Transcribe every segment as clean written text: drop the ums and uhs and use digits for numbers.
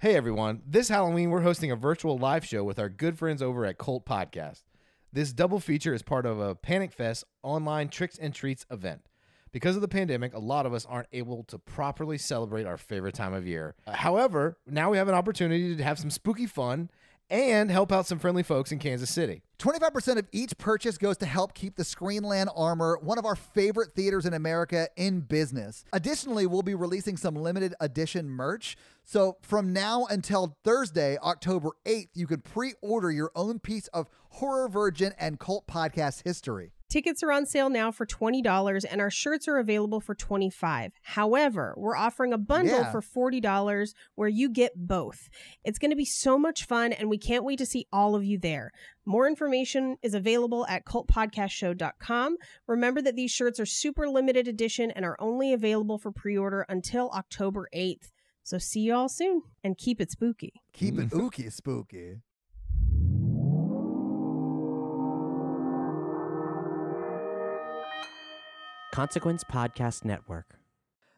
Hey everyone, this Halloween we're hosting a virtual live show with our good friends over at Cult Podcast. This double feature is part of a Panic Fest online tricks and treats event. Because of the pandemic, a lot of us aren't able to properly celebrate our favorite time of year. However, now we have an opportunity to have some spooky fun and help out some friendly folks in Kansas City. 25% of each purchase goes to help keep the Screenland Armor, one of our favorite theaters in America, in business. Additionally, we'll be releasing some limited edition merch. So from now until Thursday, October 8th, you can pre-order your own piece of Horror Virgin and Cult Podcast history. Tickets are on sale now for $20 and our shirts are available for $25. However, we're offering a bundle for $40 where you get both. It's going to be so much fun and we can't wait to see all of you there. More information is available at cultpodcastshow.com. Remember that these shirts are super limited edition and are only available for pre-order until October 8th. So see you all soon and keep it spooky. Keep it ooky spooky. Consequence Podcast Network.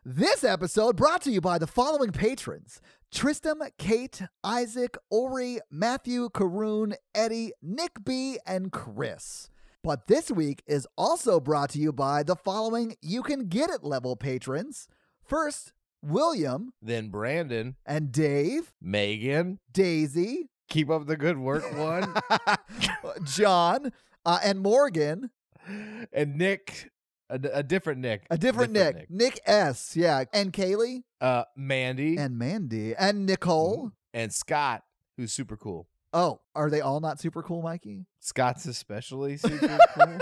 This episode brought to you by the following patrons: Tristram, Kate, Isaac, Ori, Matthew, Karoon, Eddie, Nick B, and Chris. But this week is also brought to you by the following You Can Get It level patrons. First, William. Then Brandon. And Dave. Megan. Daisy. Keep up the good work, one. John. And Morgan. And Nick. A different Nick. A different Nick. Nick S. Yeah. And Kaylee. Mandy. And Mandy. And Nicole. And Scott, who's super cool. Oh, are they all not super cool, Mikey? Scott's especially super cool.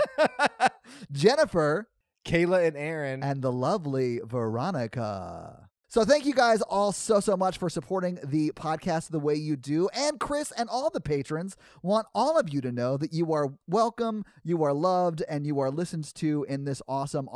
Jennifer. Kayla and Aaron. And the lovely Veronica. So thank you guys all so much for supporting the podcast the way you do. And Chris and all the patrons want all of you to know that you are welcome, you are loved, and you are listened to in this awesome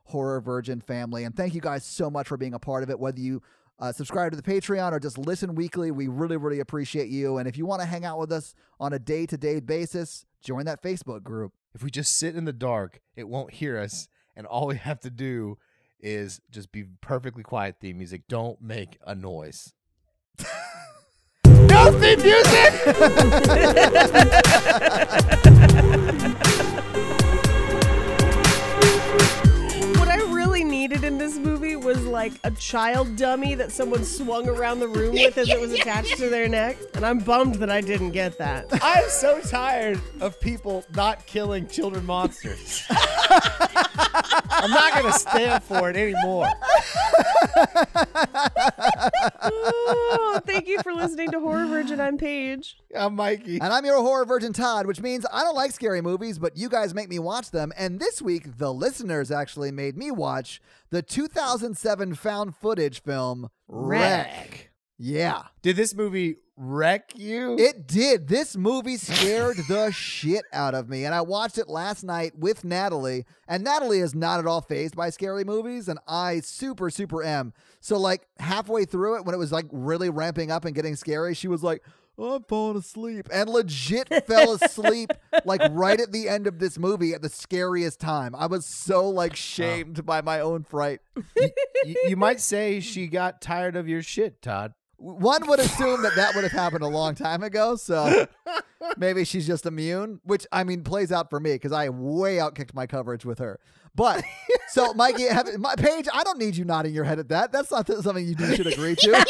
Horror Virgin family. And thank you guys so much for being a part of it, whether you subscribe to the Patreon or just listen weekly. We really appreciate you. And if you want to hang out with us on a day-to-day basis, join that Facebook group. If we just sit in the dark, it won't hear us. And all we have to do is just be perfectly quiet theme music. Don't make a noise. No theme music! What I really needed in this movie was like a child dummy that someone swung around the room with as it was attached to their neck. And I'm bummed that I didn't get that. I'm so tired of people not killing children monsters. I'm not going to stand for it anymore. Oh, thank you for listening to Horror Virgin. I'm Paige. I'm Mikey. And I'm your Horror Virgin Todd, which means I don't like scary movies, but you guys make me watch them. And this week, the listeners actually made me watch the 2007 found footage film, Wreck. Yeah. Did this movie wreck you? It did. This movie scared the shit out of me. And I watched it last night with Natalie. And Natalie is not at all fazed by scary movies. And I super am. So like halfway through it, when it was like really ramping up and getting scary, she was like, oh, I'm falling asleep. And legit fell asleep like right at the end of this movie at the scariest time. I was so like shamed by my own fright. You might say she got tired of your shit, Todd. One would assume that would have happened a long time ago, so maybe she's just immune, which, I mean, plays out for me because I way outkicked my coverage with her. But, so, Mikey, Paige, I don't need you nodding your head at that. That's not something you should agree to.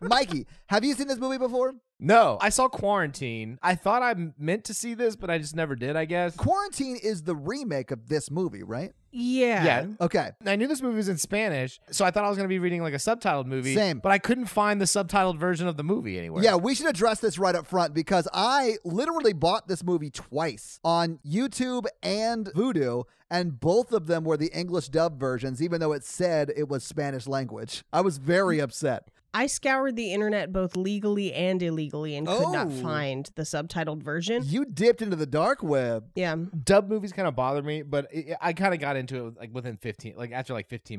Mikey, have you seen this movie before? No. I saw Quarantine. I thought I meant to see this, but I just never did, I guess. Quarantine is the remake of this movie, right? Yeah. Okay. I knew this movie was in Spanish, so I thought I was going to be reading like a subtitled movie. Same. But I couldn't find the subtitled version of the movie anywhere. Yeah, we should address this right up front because I literally bought this movie twice on YouTube and Vudu, and both of them were the English dub versions, even though it said it was Spanish language. I was very upset. I scoured the internet both legally and illegally and could not find the subtitled version. You dipped into the dark web. Yeah. Dub movies kind of bother me, but I kind of got into it like within 15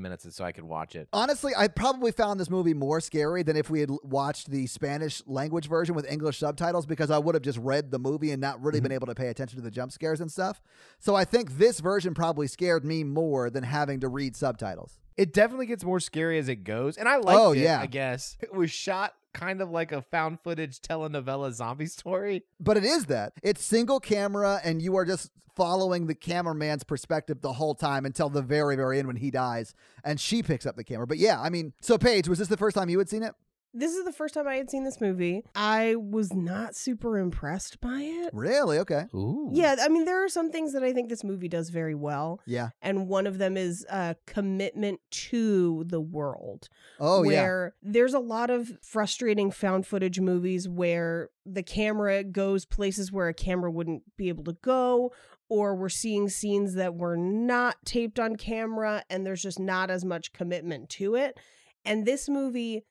minutes so I could watch it. Honestly, I probably found this movie more scary than if we had watched the Spanish language version with English subtitles because I would have just read the movie and not really been able to pay attention to the jump scares and stuff. So I think this version probably scared me more than having to read subtitles. It definitely gets more scary as it goes. And I liked it, yeah. I guess. It was shot kind of like a found footage telenovela zombie story. But it is that. It's single camera, and you are just following the cameraman's perspective the whole time until the very, very end when he dies, and she picks up the camera. But yeah, I mean, so Paige, was this the first time you had seen it? This is the first time I had seen this movie. I was not super impressed by it. Really? Okay. Ooh. Yeah, I mean, there are some things that I think this movie does very well. Yeah. And one of them is commitment to the world. Oh, where there's a lot of frustrating found footage movies where the camera goes places where a camera wouldn't be able to go, or we're seeing scenes that were not taped on camera and there's just not as much commitment to it. And this movie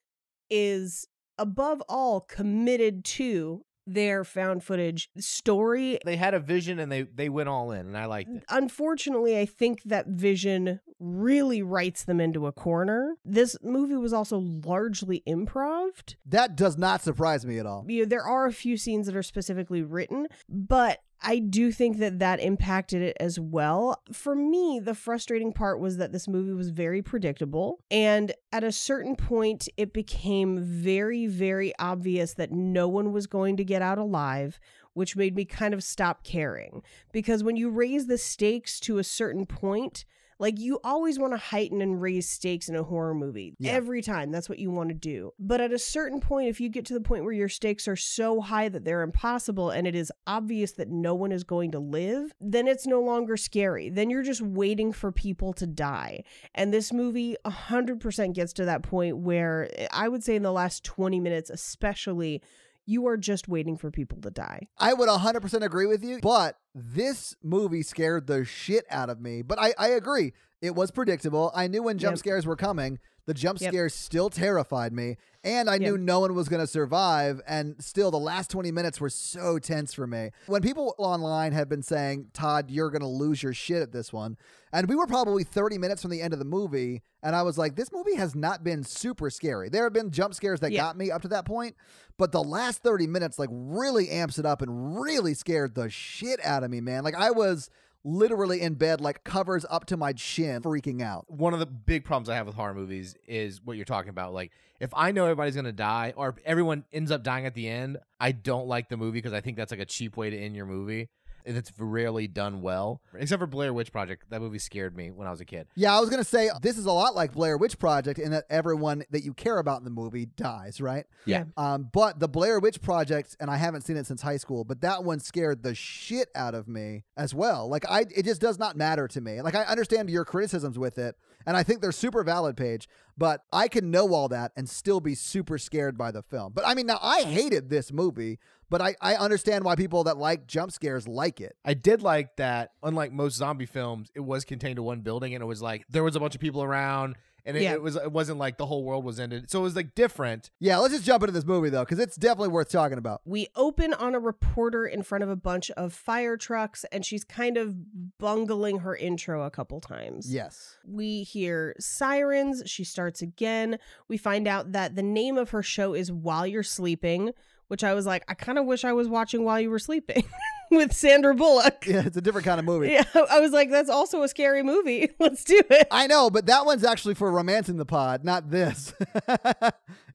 is above all committed to their found footage story. They had a vision and they went all in, and I liked it. Unfortunately, I think that vision really writes them into a corner. This movie was also largely improv'd. That does not surprise me at all. You know, there are a few scenes that are specifically written, but I do think that that impacted it as well. For me, the frustrating part was that this movie was very predictable. And at a certain point, it became very, very obvious that no one was going to get out alive, which made me kind of stop caring. Because when you raise the stakes to a certain point, like, you always want to heighten and raise stakes in a horror movie. Yeah. Every time. That's what you want to do. But at a certain point, if you get to the point where your stakes are so high that they're impossible and it is obvious that no one is going to live, then it's no longer scary. Then you're just waiting for people to die. And this movie 100% gets to that point where I would say in the last 20 minutes especially, you are just waiting for people to die. I would 100% agree with you, but this movie scared the shit out of me. But I agree. It was predictable. I knew when jump scares were coming. The jump scares still terrified me. And I knew no one was going to survive. And still, the last 20 minutes were so tense for me. When people online have been saying, Todd, you're going to lose your shit at this one. And we were probably 30 minutes from the end of the movie. And I was like, this movie has not been super scary. There have been jump scares that got me up to that point. But the last 30 minutes, like, really amps it up and really scared the shit out of me, man. Like, I was literally in bed, like, covers up to my chin, freaking out. One of the big problems I have with horror movies is what you're talking about. Like, if I know everybody's going to die or everyone ends up dying at the end, I don't like the movie because I think that's like a cheap way to end your movie. It's rarely done well, except for Blair Witch Project. That movie scared me when I was a kid. Yeah, I was going to say, this is a lot like Blair Witch Project in that everyone that you care about in the movie dies, right? Yeah. But the Blair Witch Project, and I haven't seen it since high school, but that one scared the shit out of me as well. Like, it just does not matter to me. Like, I understand your criticisms with it, and I think they're super valid, Paige, but I can know all that and still be super scared by the film. But I mean, now I hated this movie, but I understand why people that like jump scares like it. I did like that, unlike most zombie films, it was contained to one building, and it was like there was a bunch of people around, and it wasn't like the whole world was ended. So it was like different. Yeah, let's just jump into this movie, though, because it's definitely worth talking about. We open on a reporter in front of a bunch of fire trucks, and she's kind of bungling her intro a couple times. Yes. We hear sirens. She starts again. We find out that the name of her show is While You're Sleeping, which I was like, I kind of wish I was watching While You Were Sleeping with Sandra Bullock. Yeah, it's a different kind of movie. Yeah, I was like, that's also a scary movie. Let's do it. I know, but that one's actually for Romancing the Pod, not this.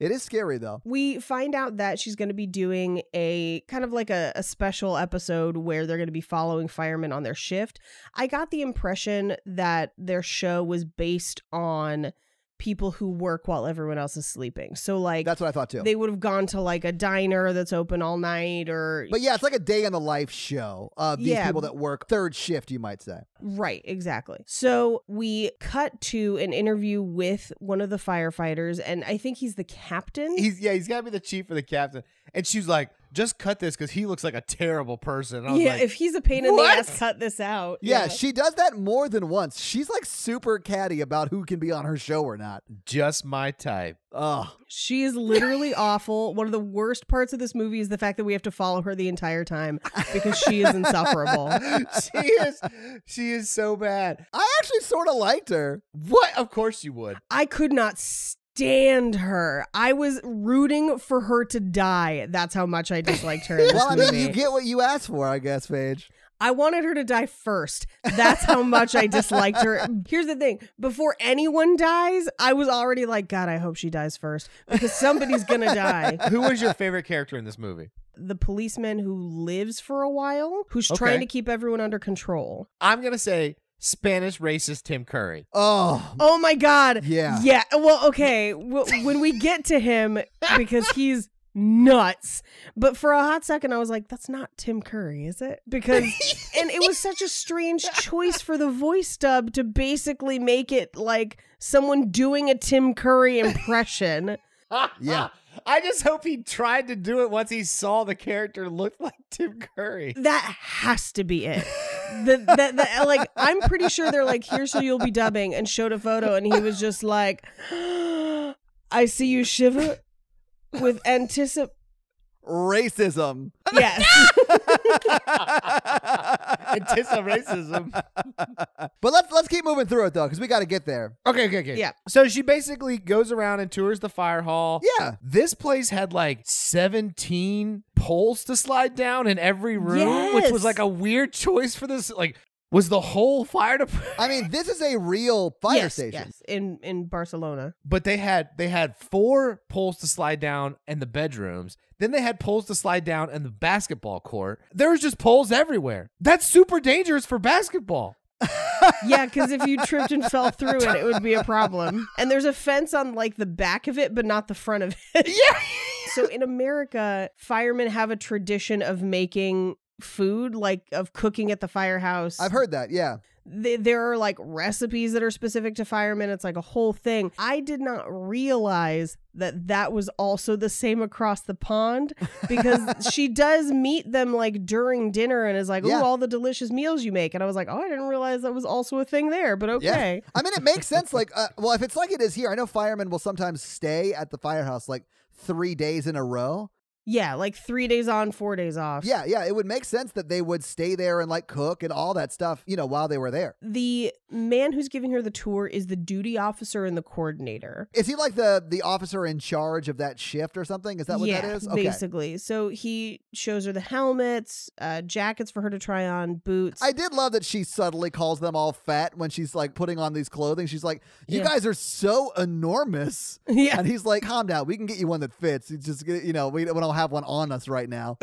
It is scary, though. We find out that she's going to be doing a kind of like a special episode where they're going to be following firemen on their shift. I got the impression that their show was based on people who work while everyone else is sleeping. So like, that's what I thought too. They would have gone to like a diner that's open all night, or but yeah, it's like a day in the life show of these people that work third shift, you might say. Right, exactly. So we cut to an interview with one of the firefighters, and I think he's the captain. He's got to be the chief or the captain. And she's like, just cut this because he looks like a terrible person. And I was like, if he's a pain in the ass, cut this out. Yeah, she does that more than once. She's like super catty about who can be on her show or not. Just my type. Oh, she is literally awful. One of the worst parts of this movie is the fact that we have to follow her the entire time because she is insufferable. She is so bad. I actually sort of liked her. What? Of course you would. I could not stand her. I was rooting for her to die. That's how much I disliked her in this movie. movie. You get what you asked for, I guess, Paige. I wanted her to die first. That's how much I disliked her. Here's the thing. Before anyone dies, I was already like, God, I hope she dies first. Because somebody's going to die. Who was your favorite character in this movie? The policeman who lives for a while, who's trying to keep everyone under control. I'm going to say Spanish racist Tim Curry. Oh my God. Yeah. Yeah. Well, okay. When we get to him, because he's nuts. But for a hot second, I was like, that's not Tim Curry, is it? Because, and it was such a strange choice for the voice dub to basically make it like someone doing a Tim Curry impression. Yeah. I just hope he tried to do it once he saw the character look like Tim Curry. That has to be it. Like, I'm pretty sure they're like, here's who you'll be dubbing, and showed a photo, and he was just like, I see you shiver with racism. Yes. Racism. But let's keep moving through it though, because we got to get there. Okay. Yeah. So she basically goes around and tours the fire hall. Yeah. This place had like 17 poles to slide down in every room, which was like a weird choice for this. Like, was the whole fire department? I mean, this is a real fire station. Yes, in Barcelona. But they had 4 poles to slide down in the bedrooms. Then they had poles to slide down in the basketball court. There was just poles everywhere. That's super dangerous for basketball. Yeah, because if you tripped and fell through it would be a problem. And there's a fence on like the back of it, but not the front of it. Yeah. So in America, firemen have a tradition of making food, like of cooking at the firehouse. I've heard that, yeah. There are like recipes that are specific to firemen. It's like a whole thing. I did not realize that was also the same across the pond, because she does meet them like during dinner and is like, oh, all the delicious meals you make. And I was like, oh, I didn't realize that was also a thing there, but okay. Yeah. I mean, it makes sense. Like, well, if it's like it is here, I know firemen will sometimes stay at the firehouse like 3 days in a row. Yeah, like 3 days on, 4 days off. Yeah, it would make sense that they would stay there and like cook and all that stuff, while they were there. The man who's giving her the tour is the duty officer and the coordinator. Is he like the officer in charge of that shift or something? Is that what that is? Okay. Basically. So he shows her the helmets, jackets for her to try on, boots. I did love that she subtly calls them all fat when she's like putting on these clothing. She's like, you guys are so enormous. Yeah. And he's like, calm down. We can get you one that fits. It's just, we don't have one on us right now.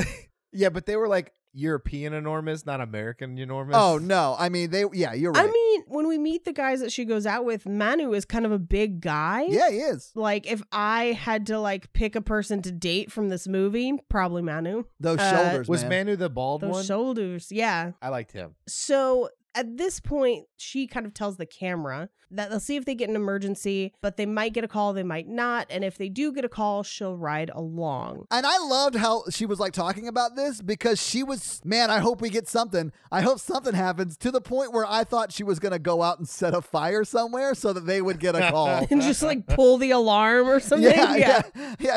Yeah, but they were like European enormous, not American enormous. Oh, no. I mean, you're right. I mean, when we meet the guys that she goes out with, Manu is kind of a big guy. Yeah, he is. Like, if I had to like pick a person to date from this movie, probably Manu. Those shoulders, was man. Manu the bald Those one? shoulders, yeah. I liked him. So at this point, she kind of tells the camera that they'll see if they get an emergency, but they might get a call, they might not. And if they do get a call, she'll ride along. And I loved how she was like talking about this, because she was, man, I hope we get something. I hope something happens, to the point where I thought she was going to go out and set a fire somewhere so that they would get a call. And just like pull the alarm or something. Yeah,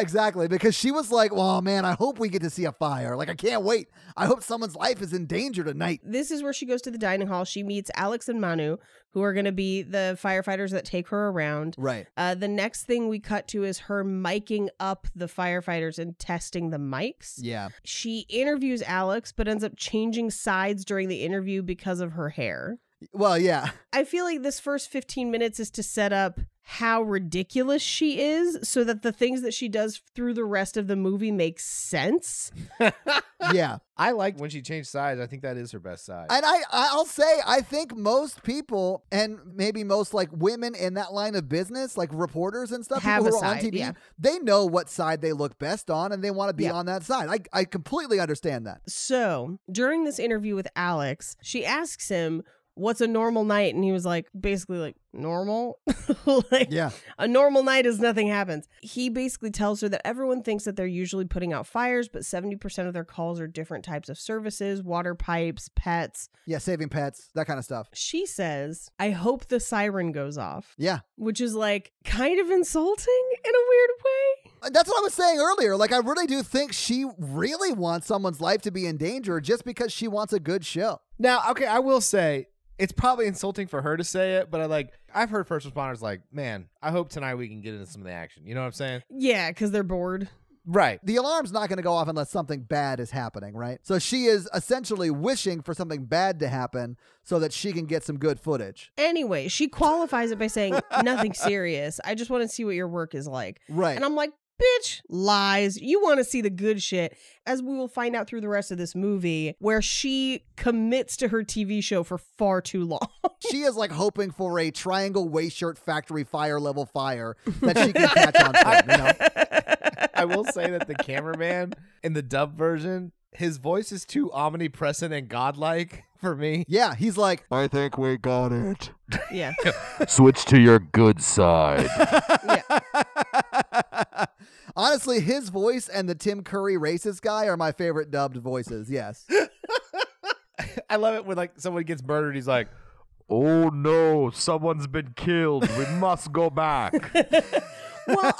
exactly. Because she was like, well, man, I hope we get to see a fire. Like, I can't wait. I hope someone's life is in danger tonight. This is where she goes to the dining hall. She meets Alex and Manu, who are going to be the firefighters that take her around. Right. The next thing we cut to is her miking up the firefighters and testing the mics. Yeah. She interviews Alex, but ends up changing sides during the interview because of her hair. Well, yeah. I feel like this first 15 minutes is to set up how ridiculous she is, so that the things that she does through the rest of the movie make sense. Yeah. I like when she changed sides. I think that is her best side. And I'll say, I think most people, and maybe most like women in that line of business, like reporters and stuff, have people a who are on side, TV, yeah. they know what side they look best on, and they want to be on that side. I completely understand that. So during this interview with Alex, she asks him, what's a normal night? And he was like, basically like, normal? Like, Yeah. a normal night is nothing happens. He basically tells her that everyone thinks that they're usually putting out fires, but 70% of their calls are different types of services, water pipes, pets. Yeah, saving pets, that kind of stuff. She says, I hope the siren goes off. Yeah. Which is like kind of insulting in a weird way. That's what I was saying earlier. Like, I really do think she really wants someone's life to be in danger just because she wants a good show. Now, okay, I will say, it's probably insulting for her to say it, but I've heard first responders like, man, I hope tonight we can get into some of the action. You know what I'm saying? Yeah, because they're bored. Right. The alarm's not going to go off unless something bad is happening, right? So she is essentially wishing for something bad to happen so that she can get some good footage. Anyway, she qualifies it by saying, nothing serious. I just want to see what your work is like. Right. And I'm like, bitch, lies. You want to see the good shit, as we will find out through the rest of this movie, where she commits to her TV show for far too long. She is like hoping for a triangle waist shirt factory fire level fire that she can catch on film, you know? I will say that the cameraman in the dub version, his voice is too omnipresent and godlike for me. Yeah, he's like, I think we got it. Yeah. Switch to your good side. Yeah. honestly, his voice and the Tim Curry racist guy are my favorite dubbed voices. Yes. I love it when like someone gets murdered. He's like, Oh no, someone's been killed. We must go back. Well,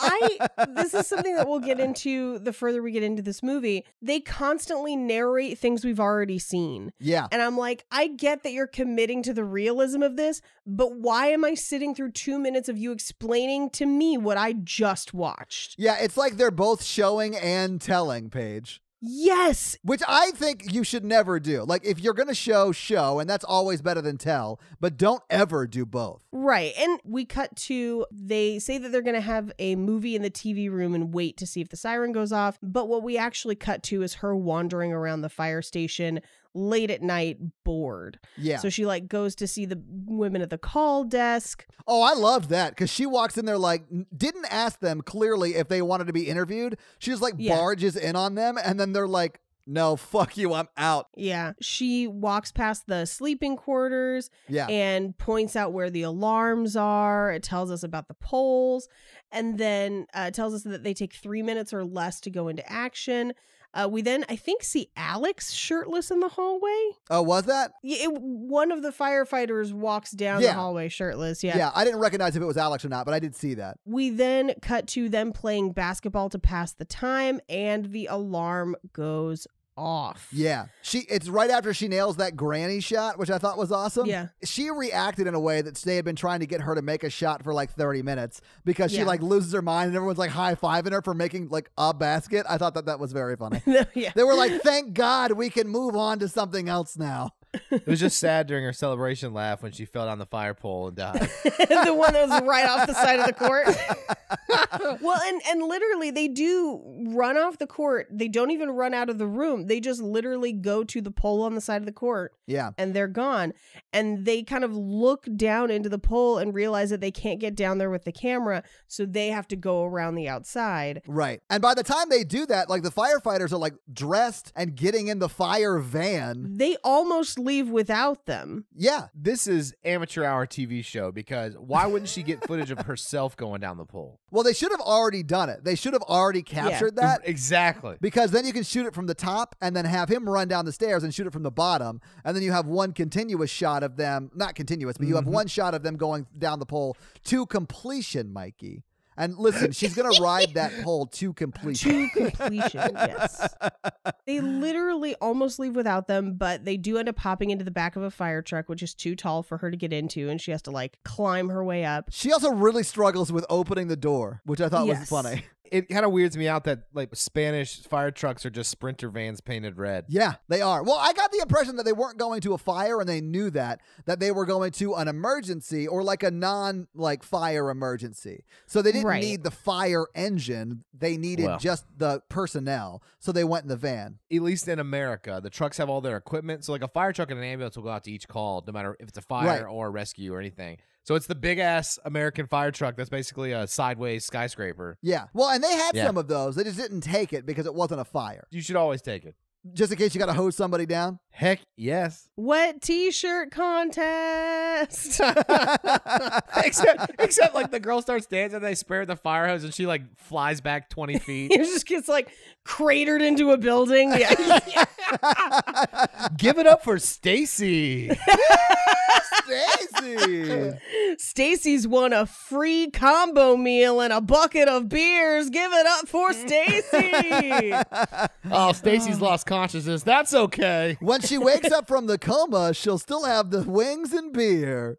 this is something that we'll get into the further we get into this movie. They constantly narrate things we've already seen. Yeah. And I'm like, I get that you're committing to the realism of this, but why am I sitting through 2 minutes of you explaining to me what I just watched? Yeah, it's like they're both showing and telling, Paige. Yes. Which I think you should never do. Like, if you're going to show, and that's always better than tell, but don't ever do both. Right. And we cut to, they say that they're going to have a movie in the TV room and wait to see if the siren goes off. But what we actually cut to is her wandering around the fire station late at night, bored. Yeah. So she like goes to see the women at the call desk. Oh, I loved that because she walks in there like, didn't ask them clearly if they wanted to be interviewed. She just like barges in on them and then they're like, no, fuck you, I'm out. Yeah. She walks past the sleeping quarters and points out where the alarms are. It tells us about the poles and then tells us that they take 3 minutes or less to go into action. We then, I think, see Alex shirtless in the hallway. Oh, was that? Yeah, one of the firefighters walks down the hallway shirtless. Yeah. Yeah, I didn't recognize if it was Alex or not, but I did see that. We then cut to them playing basketball to pass the time, and the alarm goes off. Yeah. It's right after she nails that granny shot, which I thought was awesome. Yeah. She reacted in a way that they had been trying to get her to make a shot for like 30 minutes because she like loses her mind and everyone's like high-fiving her for making like a basket. I thought that was very funny. Yeah. They were like, thank God we can move on to something else now. it was just sad during her celebration laugh when she fell down the fire pole and died. The one that was right off the side of the court. Well, and literally they do run off the court. They don't even run out of the room. They just literally go to the pole on the side of the court. Yeah. And they're gone. And they kind of look down into the pole and realize that they can't get down there with the camera. So they have to go around the outside. Right. And by the time they do that, like the firefighters are like dressed and getting in the fire van. They almost leave without them. Yeah. This is amateur hour TV show because why wouldn't she get footage of herself going down the pole? Well, they should have already done it. They should have already captured that. Exactly. Because then you can shoot it from the top and then have him run down the stairs and shoot it from the bottom. And then you have one continuous shot of them, not continuous, but you have one shot of them going down the pole to completion, Mikey. And listen, she's going to ride that pole to completion. To completion, yes. They literally almost leave without them, but they do end up hopping into the back of a fire truck, which is too tall for her to get into, and she has to like climb her way up. She also really struggles with opening the door, which I thought was funny. It kind of weirds me out that like Spanish fire trucks are just Sprinter vans painted red. Yeah, they are. Well, I got the impression that they weren't going to a fire and they knew that they were going to an emergency or like a fire emergency. So they didn't need the fire engine. They needed just the personnel. So they went in the van. At least in America, the trucks have all their equipment. So like a fire truck and an ambulance will go out to each call, no matter if it's a fire or a rescue or anything. So it's the big-ass American fire truck that's basically a sideways skyscraper. Yeah. Well, and they had some of those. They just didn't take it because it wasn't a fire. You should always take it. Just in case you got to hose somebody down? Heck, yes. Wet t-shirt contest. except like the girl starts dancing, they spray her the fire hose, and she like flies back 20 feet. It just gets like cratered into a building. Yeah. Give it up for Stacy. Stacy. Stacy's won a free combo meal and a bucket of beers. Give it up for Stacy. Oh, Stacy's lost consciousness. That's okay. When she wakes up from the coma, she'll still have the wings and beer.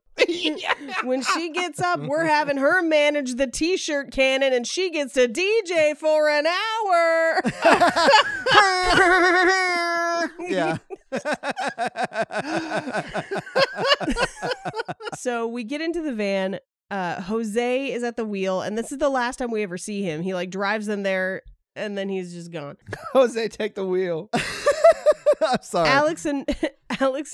When she gets up, we're having her manage the t-shirt cannon and she gets to DJ for an hour. Yeah. So we get into the van. Jose is at the wheel, and this is the last time we ever see him. He like drives them there, and then he's just gone. Jose, take the wheel. I'm sorry. Alex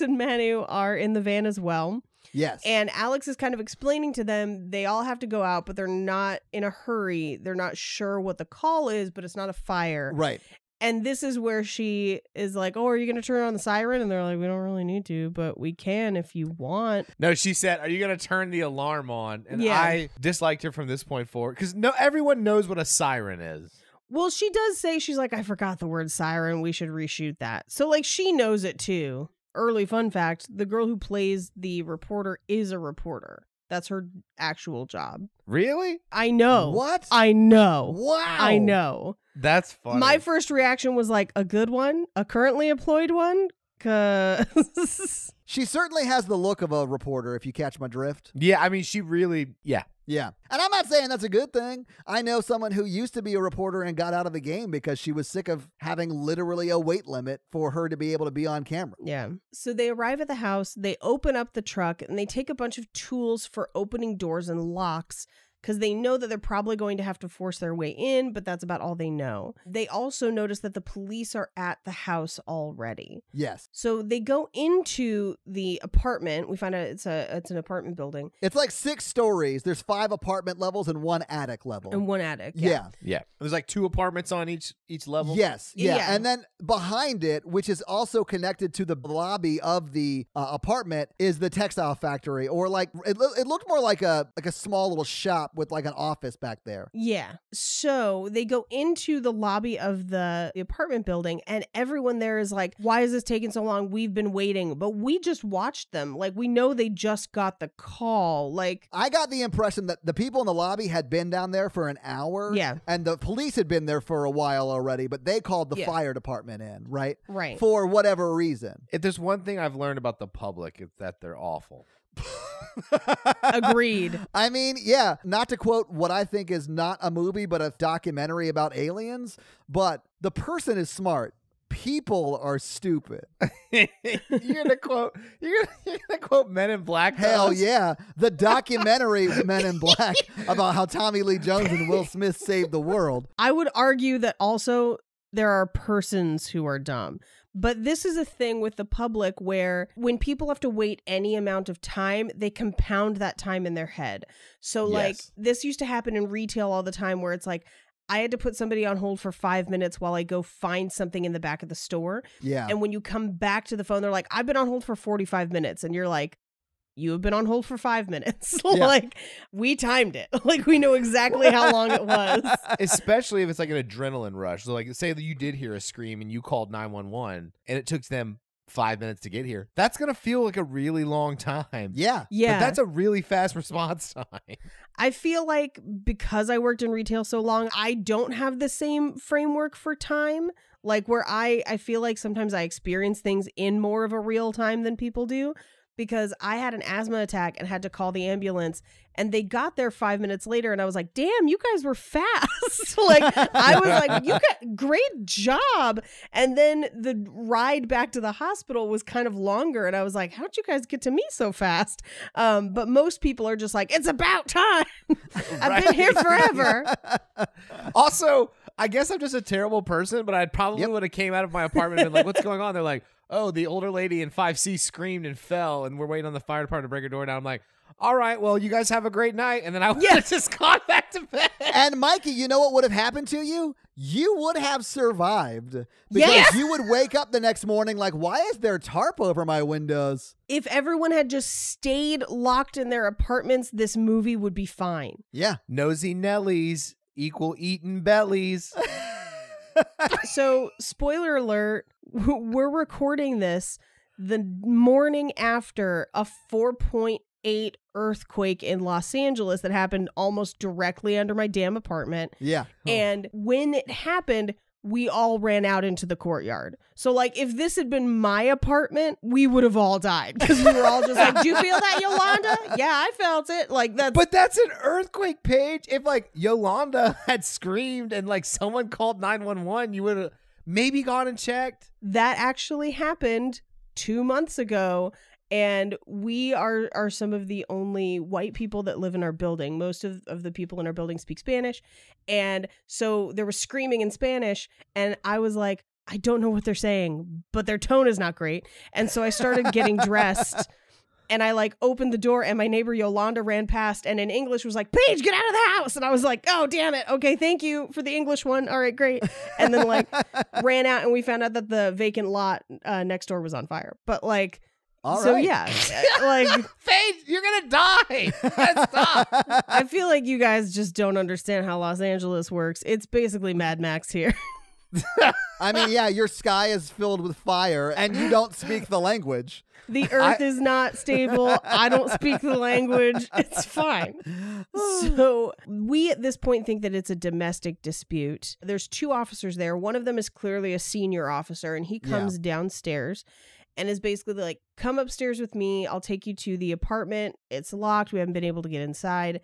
and Manu are in the van as well. Yes. And Alex is kind of explaining to them they all have to go out, but they're not in a hurry. They're not sure what the call is, but it's not a fire. Right. And this is where she is like, oh, are you going to turn on the siren? And they're like, we don't really need to, but we can if you want. No, she said, are you going to turn the alarm on? And Yeah. I disliked her from this point forward because everyone knows what a siren is. Well, she does say, she's like, I forgot the word siren. We should reshoot that. So like she knows it too. Early fun fact, the girl who plays the reporter is a reporter. That's her actual job. Really? I know. What? I know. Wow. I know. That's funny. My first reaction was like, a good one? A currently employed one? 'Cause She certainly has the look of a reporter, if you catch my drift. Yeah, I mean, she really, yeah. Yeah. And I'm not saying that's a good thing. I know someone who used to be a reporter and got out of the game because she was sick of having literally a weight limit for her to be able to be on camera. Yeah. So they arrive at the house, they open up the truck, and they take a bunch of tools for opening doors and locks because they know that they're probably going to have to force their way in, but that's about all they know. They also notice that the police are at the house already. Yes. So they go into the apartment. We find out it's an apartment building. It's like 6 stories. There's 5 apartment levels and 1 attic level. And one attic. Yeah. Yeah. There's like 2 apartments on each level. Yes. Yeah. Yeah. And then behind it, which is also connected to the lobby of the apartment, is the textile factory, or like it looked more like a small little shop with like an office back there. Yeah. So they go into the lobby of the apartment building and everyone there is like, why is this taking so long? We've been waiting, but we just watched them. Like, we know they just got the call. Like, I got the impression that the people in the lobby had been down there for an hour. Yeah. And the police had been there for a while already, but they called the Yeah. fire department in, right? Right. For whatever reason. If there's one thing I've learned about the public, it's that they're awful. Agreed. I mean, yeah, not to quote what I think is not a movie, but a documentary about aliens, but the person is smart. People are stupid. You're gonna quote Men in Black. Hell yeah. The documentary Men in Black about how Tommy Lee Jones and Will Smith saved the world. I would argue that also there are persons who are dumb. But this is a thing with the public where when people have to wait any amount of time, they compound that time in their head. So like Yes. this used to happen in retail all the time where it's like, I had to put somebody on hold for 5 minutes while I go find something in the back of the store. Yeah. And when you come back to the phone, they're like, I've been on hold for 45 minutes. And you're like, you have been on hold for 5 minutes. Yeah. Like, we timed it. Like, we know exactly how long it was. Especially if it's like an adrenaline rush. So like, say that you did hear a scream and you called 911 and it took them 5 minutes to get here. That's going to feel like a really long time. Yeah. Yeah. But that's a really fast response time. I feel like because I worked in retail so long, I don't have the same framework for time. Like where I feel like sometimes I experience things in more of a real time than people do. Because I had an asthma attack and had to call the ambulance and they got there 5 minutes later and I was like, damn, you guys were fast. Like I was like, you got great job. And then the ride back to the hospital was kind of longer. And I was like, how'd you guys get to me so fast? But most people are just like, it's about time. I've been here forever. Also, I guess I'm just a terrible person, but I probably would have came out of my apartment and been like, what's going on? They're like, oh, the older lady in 5C screamed and fell, and we're waiting on the fire department to break her door down. I'm like, all right, well, you guys have a great night. And then I would have just gone back to bed. And Mikey, you know what would have happened to you? You would have survived. Because you would wake up the next morning like, why is there tarp over my windows? If everyone had just stayed locked in their apartments, this movie would be fine. Yeah. Nosy Nellies equal eating bellies. So, spoiler alert, we're recording this the morning after a 4.8 earthquake in Los Angeles that happened almost directly under my damn apartment. Yeah. And when it happened, we all ran out into the courtyard. So, like, if this had been my apartment, we would have all died because we were all just like, "Do you feel that, Yolanda?" Yeah, I felt it. Like, that's. But that's an earthquake page. If like Yolanda had screamed and like someone called 911, you would have maybe gone and checked. That actually happened 2 months ago. And we are some of the only white people that live in our building. Most of the people in our building speak Spanish. And so there was screaming in Spanish. And I was like, I don't know what they're saying, but their tone is not great. And so I started getting dressed. And I like opened the door and my neighbor Yolanda ran past and in English was like, "Paige, get out of the house." And I was like, "Oh, damn it. Okay, thank you for the English one. All right, great." And then like ran out and we found out that the vacant lot next door was on fire. But like... All so right. yeah, like Paige, you're gonna die. Stop. I feel like you guys just don't understand how Los Angeles works. It's basically Mad Max here. I mean, yeah, your sky is filled with fire and you don't speak the language. The earth is not stable. I don't speak the language. It's fine. So we at this point think that it's a domestic dispute. There's 2 officers there. One of them is clearly a senior officer and he comes downstairs and is basically like, "Come upstairs with me. I'll take you to the apartment. It's locked. We haven't been able to get inside."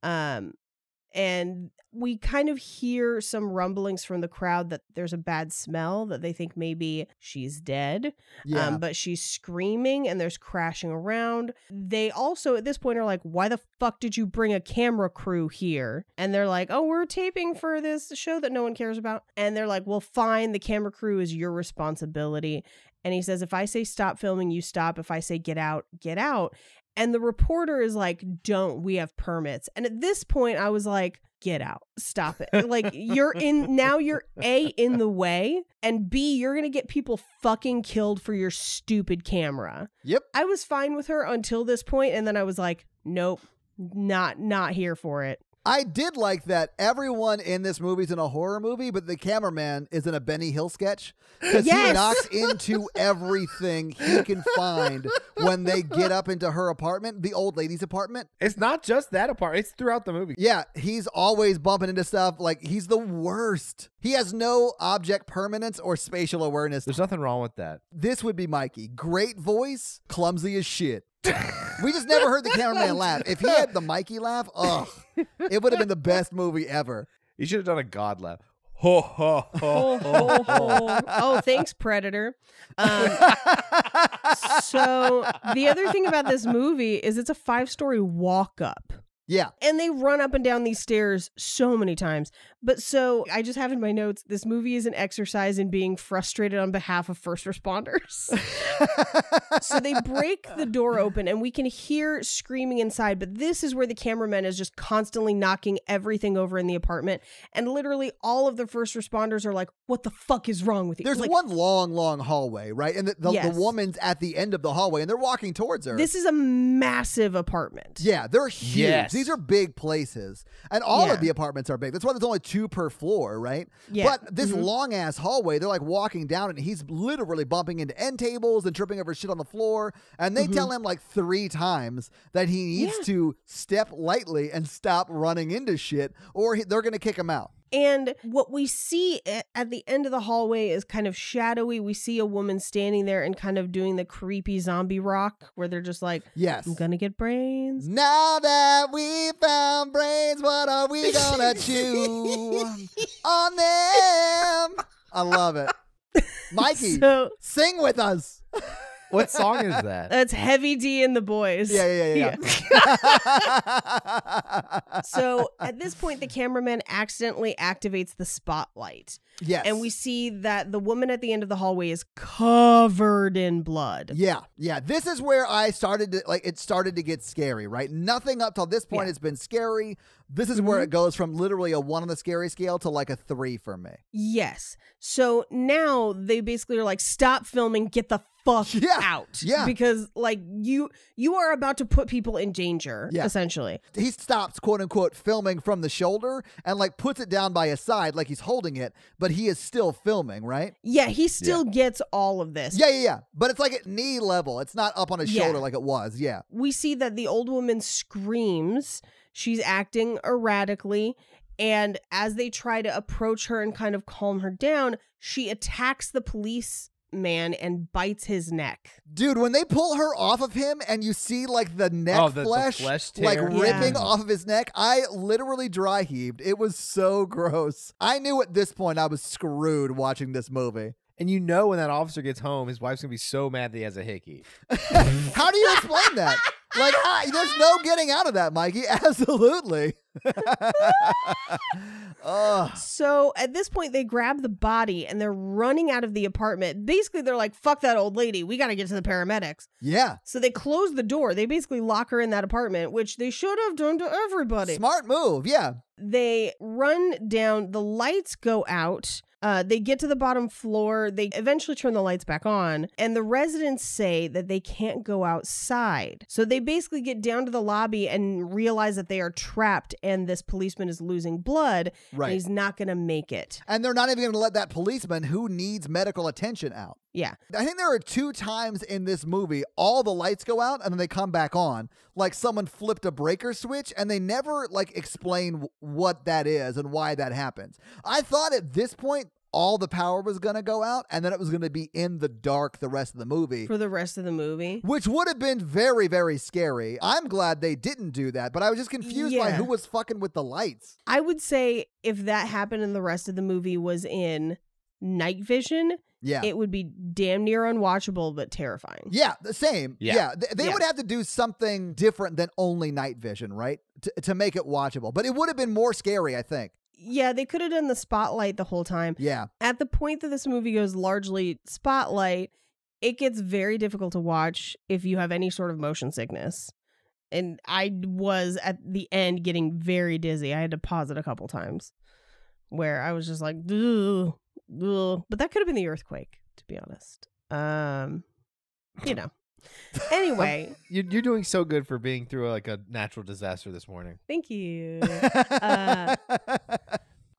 And we kind of hear some rumblings from the crowd that there's a bad smell, that they think maybe she's dead. Yeah. But she's screaming and there's crashing around. They also at this point are like, "Why the fuck did you bring a camera crew here?" And they're like, "Oh, we're taping for this show that no one cares about." And they're like, "Well, fine. The camera crew is your responsibility." And he says, "If I say stop filming, you stop. If I say get out, get out." And the reporter is like, "Don't, we have permits." And at this point, I was like, get out. Stop it. Like, you're A, in the way, and B, you're going to get people fucking killed for your stupid camera. Yep. I was fine with her until this point, and then I was like, nope, not here for it. I did like that everyone in this movie is in a horror movie, but the cameraman is in a Benny Hill sketch because he knocks into everything he can find when they get up into her apartment, the old lady's apartment. It's not just that apartment. It's throughout the movie. Yeah, he's always bumping into stuff. Like, he's the worst. He has no object permanence or spatial awareness. There's nothing wrong with that. This would be Mikey. Great voice, clumsy as shit. We just never heard the cameraman laugh. If he had the Mikey laugh, it would have been the best movie ever. You should have done a God laugh. Ho, ho, ho, ho, ho. Oh, thanks, Predator. So the other thing about this movie is it's a 5-story walk up. Yeah. And they run up and down these stairs so many times. But so I just have in my notes, this movie is an exercise in being frustrated on behalf of first responders. So they break the door open and we can hear screaming inside. But this is where the cameraman is just constantly knocking everything over in the apartment. And literally all of the first responders are like, "What the fuck is wrong with you?" There's like, one long hallway, right? And the Yes. woman's at the end of the hallway and they're walking towards her. This is a massive apartment. Yeah, they're huge. Yes. These are big places. And all Yeah. of the apartments are big. That's why there's only 2 per floor, right? Yeah. But this long ass hallway, they're like walking down and he's literally bumping into end tables and tripping over shit on the floor. And they tell him like 3 times that he needs to step lightly and stop running into shit or they're going to kick him out. And what we see at the end of the hallway is kind of shadowy. We see a woman standing there and kind of doing the creepy zombie rock where they're just like, Yes. "I'm gonna get brains." Now that we found brains, what are we gonna chew on them? I love it. Mikey, So sing with us. What song is that? that's Heavy D and the Boys. Yeah. So at this point, the cameraman accidentally activates the spotlight. Yes. And we see that the woman at the end of the hallway is covered in blood. Yeah. This is where it started to get scary, right? Nothing up till this point has been scary. This is where it goes from literally a 1 on the scary scale to like a 3 for me. Yes. So now they basically are like, "Stop filming, get the fuck out. Yeah. Because like you are about to put people in danger, essentially. He stops, quote unquote, filming from the shoulder and like puts it down by his side like he's holding it, but he is still filming, right? Yeah, he still gets all of this. Yeah. But it's like at knee level. It's not up on his shoulder like it was. Yeah. We see that the old woman screams. She's acting erratically. And as they try to approach her and kind of calm her down, she attacks the policeman and bites his neck. Dude, when they pull her off of him and you see like the neck flesh like ripping off of his neck, I literally dry heaved. It was so gross. I knew at this point I was screwed watching this movie. And you know when that officer gets home, his wife's going to be so mad that he has a hickey. How do you explain that? Like, there's no getting out of that, Mikey. Absolutely. So at this point, they grab the body and they're running out of the apartment. Basically, they're like, fuck that old lady. We got to get to the paramedics. Yeah. So they close the door. They basically lock her in that apartment, which they should have done to everybody. Smart move. Yeah. They run down. The lights go out. They get to the bottom floor. They eventually turn the lights back on, and the residents say that they can't go outside. So they basically get down to the lobby and realize that they are trapped, and this policeman is losing blood. Right. And he's not going to make it. And they're not even going to let that policeman who needs medical attention out. Yeah. I think there are 2 times in this movie all the lights go out and then they come back on. Like someone flipped a breaker switch and they never like explain what that is and why that happens. I thought at this point all the power was going to go out and then it was going to be in the dark the rest of the movie. For the rest of the movie. Which would have been very, very scary. I'm glad they didn't do that, but I was just confused by who was fucking with the lights. I would say if that happened and the rest of the movie was in night vision, it would be damn near unwatchable, but terrifying. Yeah, the same. Yeah. They would have to do something different than only night vision, right? To make it watchable. But it would have been more scary, I think. Yeah, they could have done the spotlight the whole time. Yeah. At the point that this movie goes largely spotlight, it gets very difficult to watch if you have any sort of motion sickness. And I was at the end getting very dizzy. I had to pause it a couple times where I was just like, ugh. But that could have been the earthquake, to be honest. You know. Anyway, you're doing so good for being through like a natural disaster this morning. Thank you.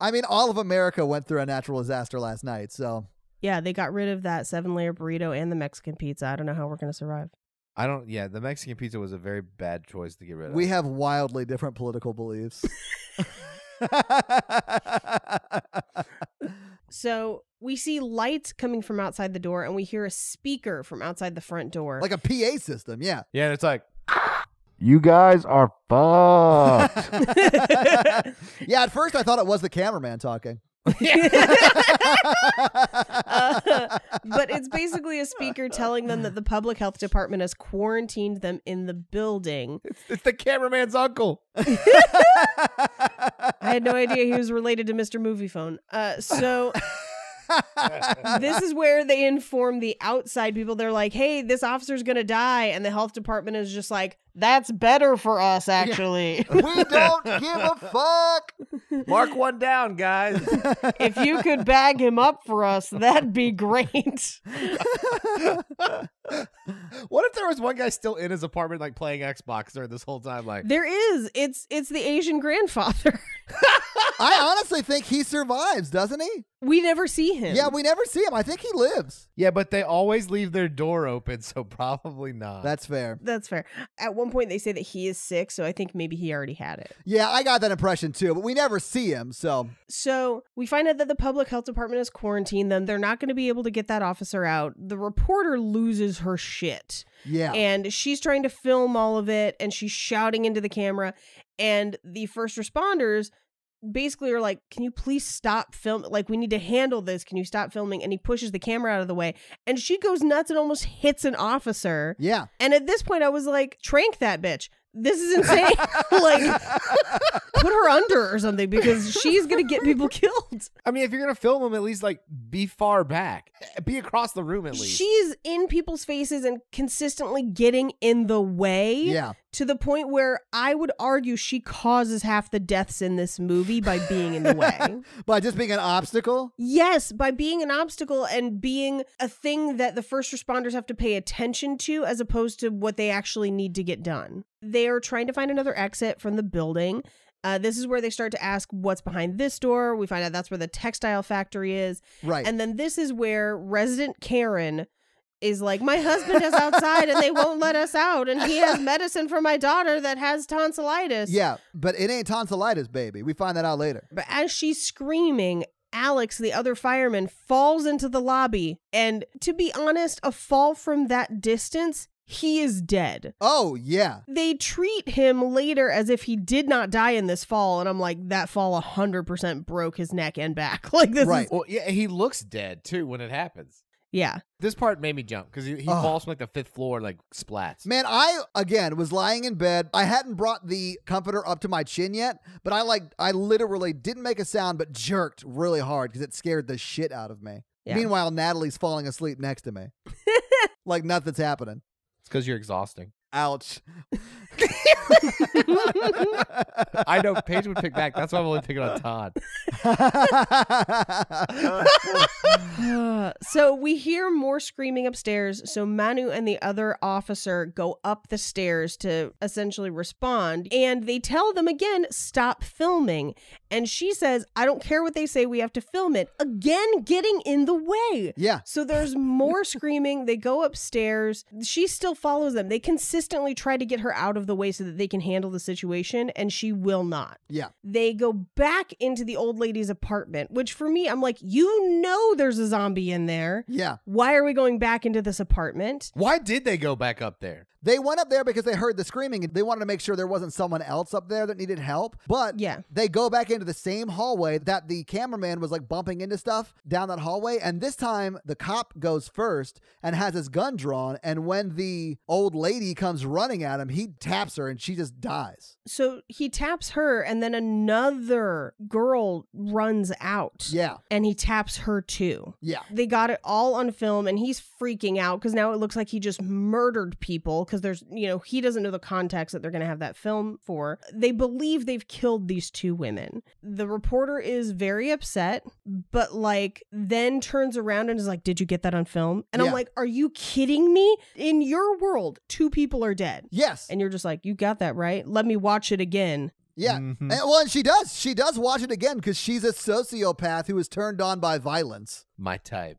I mean, all of America went through a natural disaster last night, so. Yeah, they got rid of that 7-layer burrito and the Mexican pizza. I don't know how we're going to survive. The Mexican pizza was a very bad choice to get rid of. We have wildly different political beliefs. So we see lights coming from outside the door and we hear a speaker from outside the front door. Like a PA system, yeah. Yeah, and it's like, you guys are fucked. Yeah, at first I thought it was the cameraman talking. But it's basically a speaker telling them that the public health department has quarantined them in the building. It's the cameraman's uncle. I had no idea he was related to Mr. Movie Phone. So this is where they inform the outside people. They're like, hey, this officer's going to die. And the health department is just like, that's better for us, actually. Yeah. We don't give a fuck. Mark one down, guys. If you could bag him up for us, that'd be great. What if there was one guy still in his apartment, like playing Xbox during this whole time? Like, there is. It's the Asian grandfather. I honestly think he survives, doesn't he? We never see him. Yeah, we never see him. I think he lives. Yeah, but they always leave their door open, so probably not. That's fair. That's fair. At one point, they say that he is sick, so I think maybe he already had it. Yeah, I got that impression too, but we never see him, so. So we find out that the public health department has quarantined them. They're not going to be able to get that officer out. The reporter loses her shit. Yeah. And she's trying to film all of it, and she's shouting into the camera, and the first responders basically are like, can you please stop filming? Like, we need to handle this. Can you stop filming? And he pushes the camera out of the way, and she goes nuts and almost hits an officer. Yeah. And at this point I was like, trank that bitch. This is insane. Like, put her under or something, because she's going to get people killed. I mean, if you're going to film them, at least like be far back, be across the room at least. She's in people's faces and consistently getting in the way. Yeah. to the point where I would argue she causes half the deaths in this movie by being in the way. By just being an obstacle? Yes, by being an obstacle and being a thing that the first responders have to pay attention to as opposed to what they actually need to get done. They are trying to find another exit from the building. This is where they start to ask what's behind this door. We find out that's where the textile factory is. Right. And then this is where resident Karen is like, my husband is outside and they won't let us out. And he has medicine for my daughter that has tonsillitis. Yeah, but it ain't tonsillitis, baby. We find that out later. But as she's screaming, Alex, the other fireman, falls into the lobby. And to be honest, a fall from that distance, he is dead. Oh, yeah. They treat him later as if he did not die in this fall. And I'm like, that fall 100% broke his neck and back. Like this Right. is, Well, yeah, he looks dead too when it happens. yeah. This part made me jump because he falls from like the 5th floor, like splats. Man, I, again, was lying in bed. I hadn't brought the comforter up to my chin yet, but I literally didn't make a sound, but jerked really hard because it scared the shit out of me. Yeah. Meanwhile, Natalie's falling asleep next to me. Like nothing's happening. It's because you're exhausting. Ouch. I know Paige would pick back. That's why I'm only picking on Todd. So we hear more screaming upstairs. So Manu and the other officer go up the stairs to essentially respond. And they tell them again, stop filming. And she says, I don't care what they say. We have to film it. Again, getting in the way. Yeah. So there's more screaming. They go upstairs. She still follows them. They consistently try to get her out of the way so that they can handle the situation. And she will not. Yeah. They go back into the old lady's apartment, which for me, I'm like, you know there's a zombie in there. Yeah. Why are we going back into this apartment? Why did they go back up there? They went up there because they heard the screaming and they wanted to make sure there wasn't someone else up there that needed help. But Yeah. they go back into the same hallway that the cameraman was like bumping into stuff down that hallway. And this time the cop goes first and has his gun drawn. And when the old lady comes running at him, he taps her and she just dies. So he taps her and then another girl runs out. Yeah. And he taps her too. Yeah. They got it all on film and he's freaking out because now it looks like he just murdered people because there's, he doesn't know the context that they're going to have that film for. They believe they've killed these two women. The reporter is very upset, but then turns around and is like, did you get that on film? And Yeah. I'm like, are you kidding me? In your world, 2 people are dead. Yes. And you're just like, you got that right. Let me watch it again. Yeah. Mhm. And she does. She does watch it again because she's a sociopath who is turned on by violence. My type.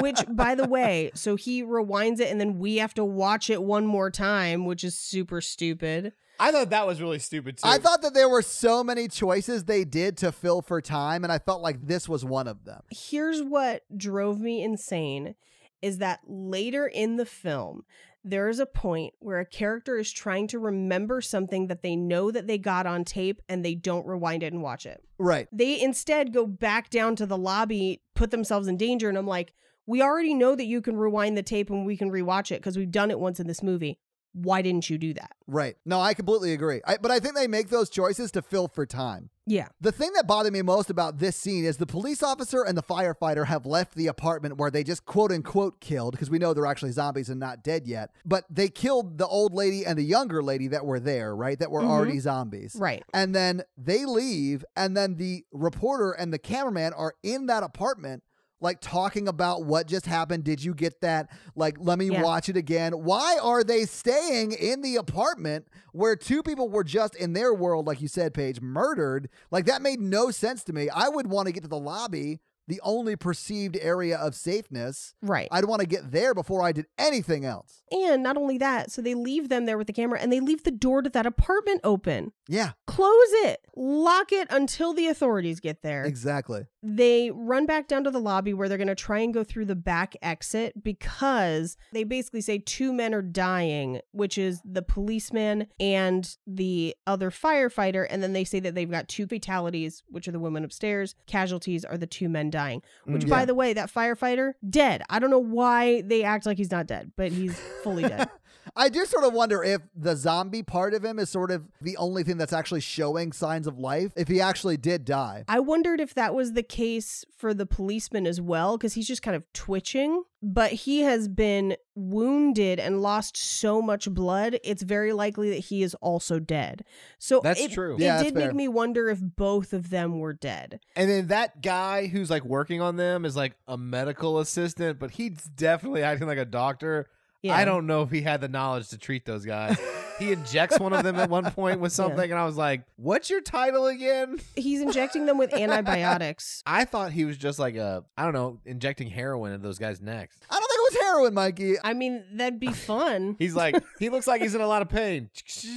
Which, by the way, so he rewinds it and then we have to watch it one more time, which is super stupid. I thought that was really stupid too. I thought that there were so many choices they did to fill for time, and I felt like this was one of them. Here's what drove me insane is that later in the film, there is a point where a character is trying to remember something that they know that they got on tape and they don't rewind it and watch it. Right. They instead go back down to the lobby, put themselves in danger. And I'm like, we already know that you can rewind the tape and we can rewatch it because we've done it once in this movie. Why didn't you do that? Right. No, I completely agree. But I think they make those choices to fill for time. Yeah. The thing that bothered me most about this scene is the police officer and the firefighter have left the apartment where they just quote unquote killed, because we know they're actually zombies and not dead yet. But they killed the old lady and the younger lady that were there, right? That were already zombies. Right. And then they leave, and then the reporter and the cameraman are in that apartment, like talking about what just happened. Did you get that? Like, let me watch it again. Why are they staying in the apartment where 2 people were just in their world, like you said, Paige, murdered? Like, that made no sense to me. I would want to get to the lobby, the only perceived area of safeness. Right. I'd want to get there before I did anything else. And not only that, so they leave them there with the camera and they leave the door to that apartment open. Yeah, Close it. Lock it until the authorities get there. exactly. They run back down to the lobby where they're going to try and go through the back exit because they basically say 2 men are dying, which is the policeman and the other firefighter. And then they say that they've got 2 fatalities, which are the women upstairs. Casualties are the 2 men dying, which, by the way, that firefighter, dead. I don't know why they act like he's not dead, but he's fully dead. I do sort of wonder if the zombie part of him is sort of the only thing that's actually showing signs of life, if he actually did die. I wondered if that was the case for the policeman as well, because he's just kind of twitching, but he has been wounded and lost so much blood, it's very likely that he is also dead. So that's true. It did make me wonder if both of them were dead. And then that guy who's like working on them is like a medical assistant, but he's definitely acting like a doctor. Yeah. I don't know if he had the knowledge to treat those guys. He injects one of them at one point with something, and I was like, what's your title again? He's injecting them with antibiotics. I thought he was just like injecting heroin into those guys' necks. I don't think it was heroin, Mikey. I mean, that'd be fun. He's like, he looks like he's in a lot of pain.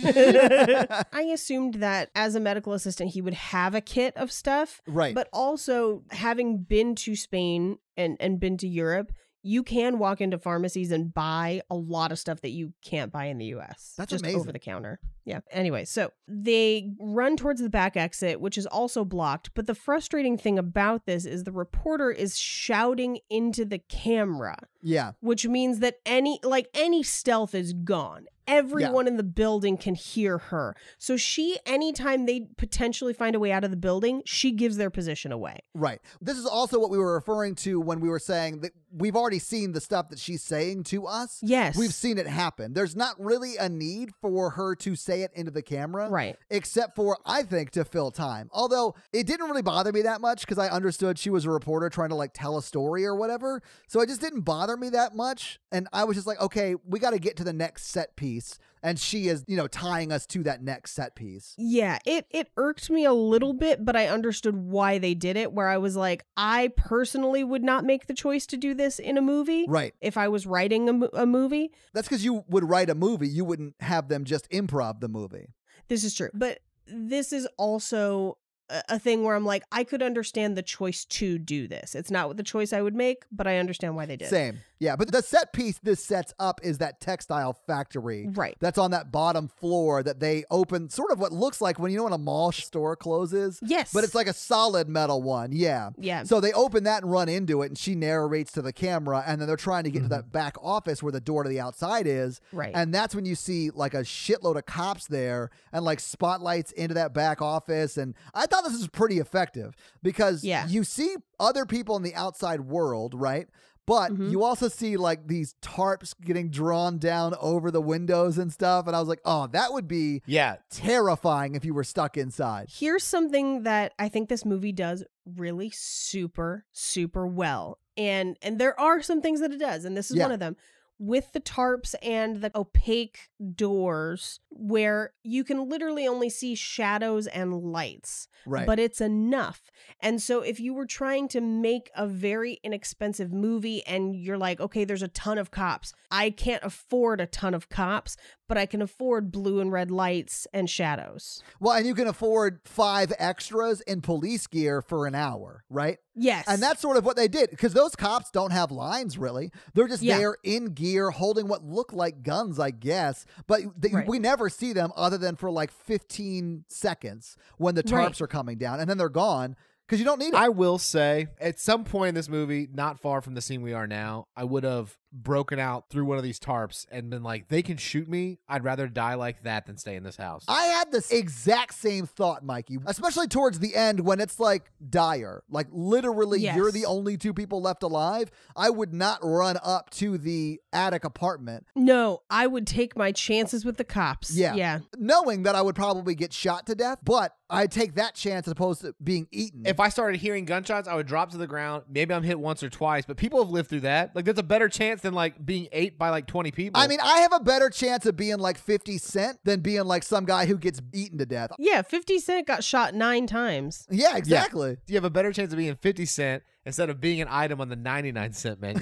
I assumed that as a medical assistant, he would have a kit of stuff. Right. But also, having been to Spain and been to Europe, you can walk into pharmacies and buy a lot of stuff that you can't buy in the US. That's just amazing. Over the counter. Yeah. Anyway, so they run towards the back exit, which is also blocked. But the frustrating thing about this is the reporter is shouting into the camera. Yeah. Which means that any stealth is gone. Everyone in the building can hear her. So anytime they potentially find a way out of the building, she gives their position away. Right. This is also what we were referring to when we were saying that we've already seen the stuff that she's saying to us. Yes. We've seen it happen. There's not really a need for her to say it into the camera. Right. Except for, I think, to fill time. Although it didn't really bother me that much because I understood she was a reporter trying to like tell a story or whatever. So it just didn't bother me that much. And I was just like, okay, we got to get to the next set piece. And she is, tying us to that next set piece. Yeah, it irked me a little bit, but I understood why they did it, where I was like, I personally would not make the choice to do this in a movie. Right. If I was writing a movie. That's because you would write a movie. You wouldn't have them just improv the movie. This is true. But this is also a thing where I'm like, I could understand the choice to do this. It's not the choice I would make, but I understand why they did. Same. Yeah, but the set piece this sets up is that textile factory. Right. That's on that bottom floor that they open, sort of what looks like when a mall store closes. Yes. But it's like a solid metal one. Yeah. Yeah. So they open that and run into it, and she narrates to the camera, and then they're trying to get to that back office where the door to the outside is. Right. And that's when you see like a shitload of cops there and like spotlights into that back office. And I thought this was pretty effective because you see other people in the outside world, right? But you also see like these tarps getting drawn down over the windows and stuff. And I was like, oh, that would be terrifying if you were stuck inside. Here's something that I think this movie does really super, super well. And there are some things that it does. And this is one of them. With the tarps and the opaque doors where you can literally only see shadows and lights, but it's enough. And so if you were trying to make a very inexpensive movie and you're like, okay, there's a ton of cops. I can't afford a ton of cops, but I can afford blue and red lights and shadows. Well, and you can afford 5 extras in police gear for an hour, right? Yes. And that's sort of what they did, because those cops don't have lines, really. They're just there in gear, holding what look like guns, I guess. But we never see them other than for like 15 seconds when the tarps are coming down, and then they're gone. Because you don't need it. I will say, at some point in this movie, not far from the scene we are now, I would have broken out through one of these tarps and been like, they can shoot me. I'd rather die like that than stay in this house. I had this exact same thought, Mikey, especially towards the end when it's like dire. Like literally you're the only 2 people left alive. I would not run up to the attic apartment. No, I would take my chances with the cops. Yeah. Knowing that I would probably get shot to death, but I'd take that chance as opposed to being eaten. If I started hearing gunshots, I would drop to the ground. Maybe I'm hit once or twice, but people have lived through that. Like, there's a better chance than like being ate by like 20 people. I mean, I have a better chance of being like 50 Cent than being like some guy who gets eaten to death. Yeah, 50 Cent got shot 9 times. Yeah, exactly. You have a better chance of being 50 Cent instead of being an item on the 99-cent menu.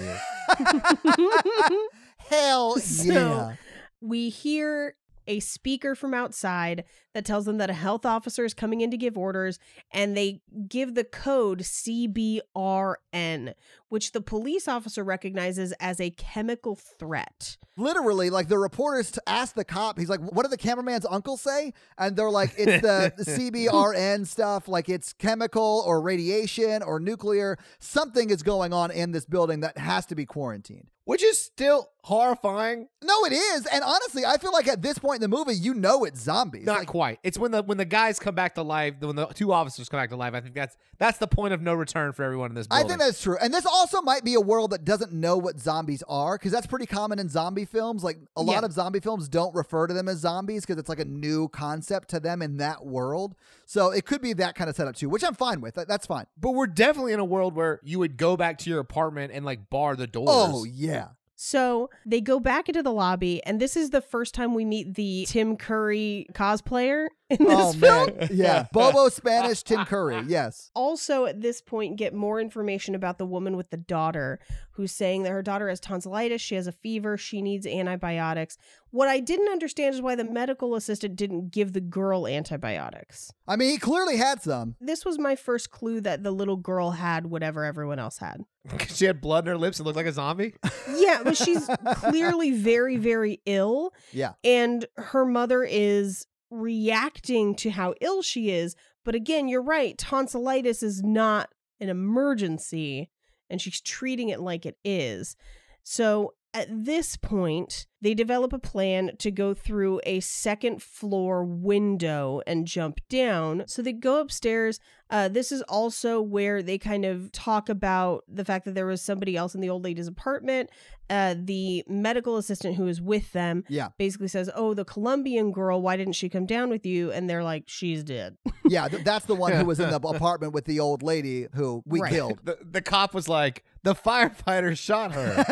Hell yeah. So we hear a speaker from outside that tells them that a health officer is coming in to give orders, and they give the code CBRN, which the police officer recognizes as a chemical threat. Literally, like the reporters ask the cop, he's like, what did the cameraman's uncle say? And they're like, it's the CBRN stuff, like it's chemical or radiation or nuclear. Something is going on in this building that has to be quarantined. Which is still horrifying. No, it is. And honestly, I feel like at this point in the movie, you know it's zombies. Not quite. It's when the guys come back to life, when the two officers come back to life, I think that's the point of no return for everyone in this building. I think that's true. And this also might be a world that doesn't know what zombies are, because that's pretty common in zombie films. Like a lot of zombie films don't refer to them as zombies because it's like a new concept to them in that world. So it could be that kind of setup too, which I'm fine with. That's fine. But we're definitely in a world where you would go back to your apartment and like bar the doors. Oh, yeah. So they go back into the lobby, and this is the first time we meet the Tim Curry cosplayer in this film. Man. Yeah. Bobo Spanish Tim Curry. Yes. Also, at this point, get more information about the woman with the daughter who's saying that her daughter has tonsillitis. She has a fever. She needs antibiotics. What I didn't understand is why the medical assistant didn't give the girl antibiotics. I mean, he clearly had some. This was my first clue that the little girl had whatever everyone else had. She had blood in her lips and looked like a zombie? Yeah, but she's clearly very, very ill. Yeah. And her mother is reacting to how ill she is. But again, you're right. Tonsillitis is not an emergency, and she's treating it like it is. So at this point, they develop a plan to go through a second floor window and jump down. So they go upstairs. This is also where they kind of talk about the fact that there was somebody else in the old lady's apartment. The medical assistant who is with them basically says, oh, the Colombian girl, why didn't she come down with you? And they're like, she's dead. Yeah, that's the one who was in the apartment with the old lady who we killed. The cop was like, the firefighter shot her.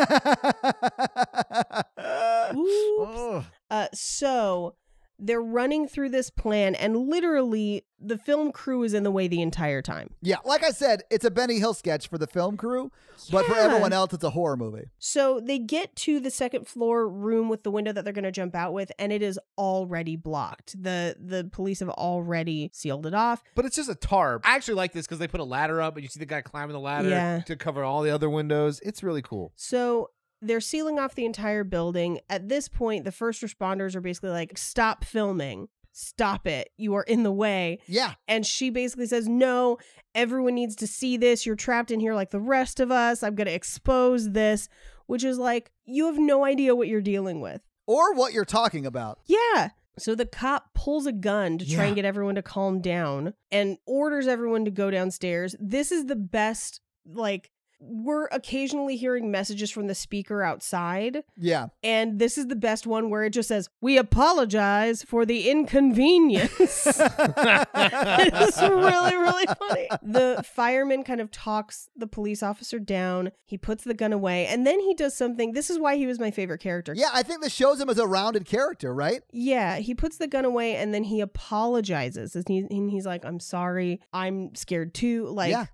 Oops. So they're running through this plan, and literally the film crew is in the way the entire time. Yeah, like I said, it's a Benny Hill sketch for the film crew, but for everyone else, it's a horror movie. So they get to the second floor room with the window that they're going to jump out with, and it is already blocked. The police have already sealed it off. But it's just a tarp. I actually like this because they put a ladder up, and you see the guy climbing the ladder to cover all the other windows. It's really cool. So they're sealing off the entire building. At this point, the first responders are basically like, stop filming. Stop it. You are in the way. Yeah. And she basically says, no, everyone needs to see this. You're trapped in here like the rest of us. I'm going to expose this, which is like, you have no idea what you're dealing with. Or what you're talking about. Yeah. So the cop pulls a gun to try and get everyone to calm down and orders everyone to go downstairs. This is the best, like, we're occasionally hearing messages from the speaker outside. Yeah. And this is the best one where it just says, we apologize for the inconvenience. It's really, really funny. The fireman kind of talks the police officer down. He puts the gun away. And then he does something. This is why he was my favorite character. Yeah, I think this shows him as a rounded character, right? Yeah. He puts the gun away and then he apologizes. And he's like, I'm sorry. I'm scared too. Like,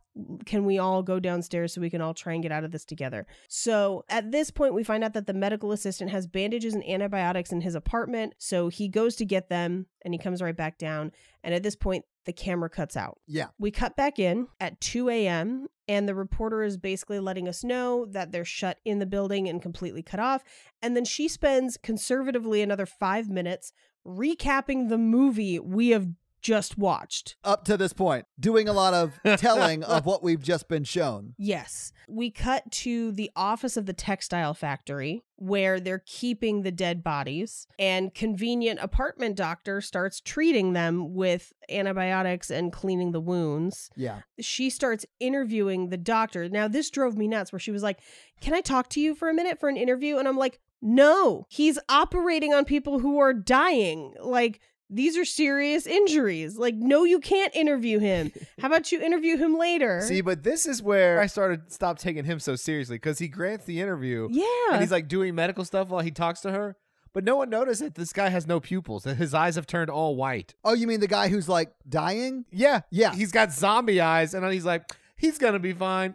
can we all go downstairs so we can all try and get out of this together? So at this point, we find out that the medical assistant has bandages and antibiotics in his apartment. So he goes to get them and he comes right back down. And at this point, the camera cuts out. Yeah. We cut back in at 2 a.m. and the reporter is basically letting us know that they're shut in the building and completely cut off. And then she spends conservatively another 5 minutes recapping the movie we have just watched. Up to this point, doing a lot of telling of what we've just been shown. Yes. We cut to the office of the textile factory where they're keeping the dead bodies, and convenient apartment doctor starts treating them with antibiotics and cleaning the wounds. Yeah. She starts interviewing the doctor. Now, this drove me nuts where she was like, can I talk to you for a minute for an interview? And I'm like, no, he's operating on people who are dying. Like, these are serious injuries. Like, no, you can't interview him. How about you interview him later? See, but this is where I stopped taking him so seriously, because he grants the interview. Yeah. And he's like doing medical stuff while he talks to her. But no one noticed that this guy has no pupils, that his eyes have turned all white. Oh, you mean the guy who's like dying? Yeah. Yeah. He's got zombie eyes, and he's like, He's going to be fine.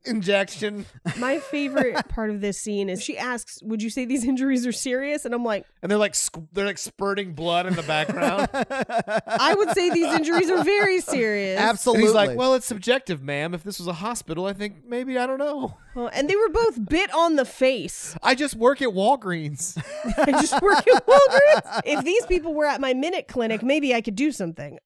Injection. My favorite part of this scene is she asks, would you say these injuries are serious? And I'm like, and they're like spurting blood in the background. I would say these injuries are very serious. Absolutely. And he's like, well, it's subjective, ma'am. If this was a hospital, I think maybe, I don't know. And they were both bit on the face. I just work at Walgreens. I just work at Walgreens. If these people were at my Minute Clinic, maybe I could do something.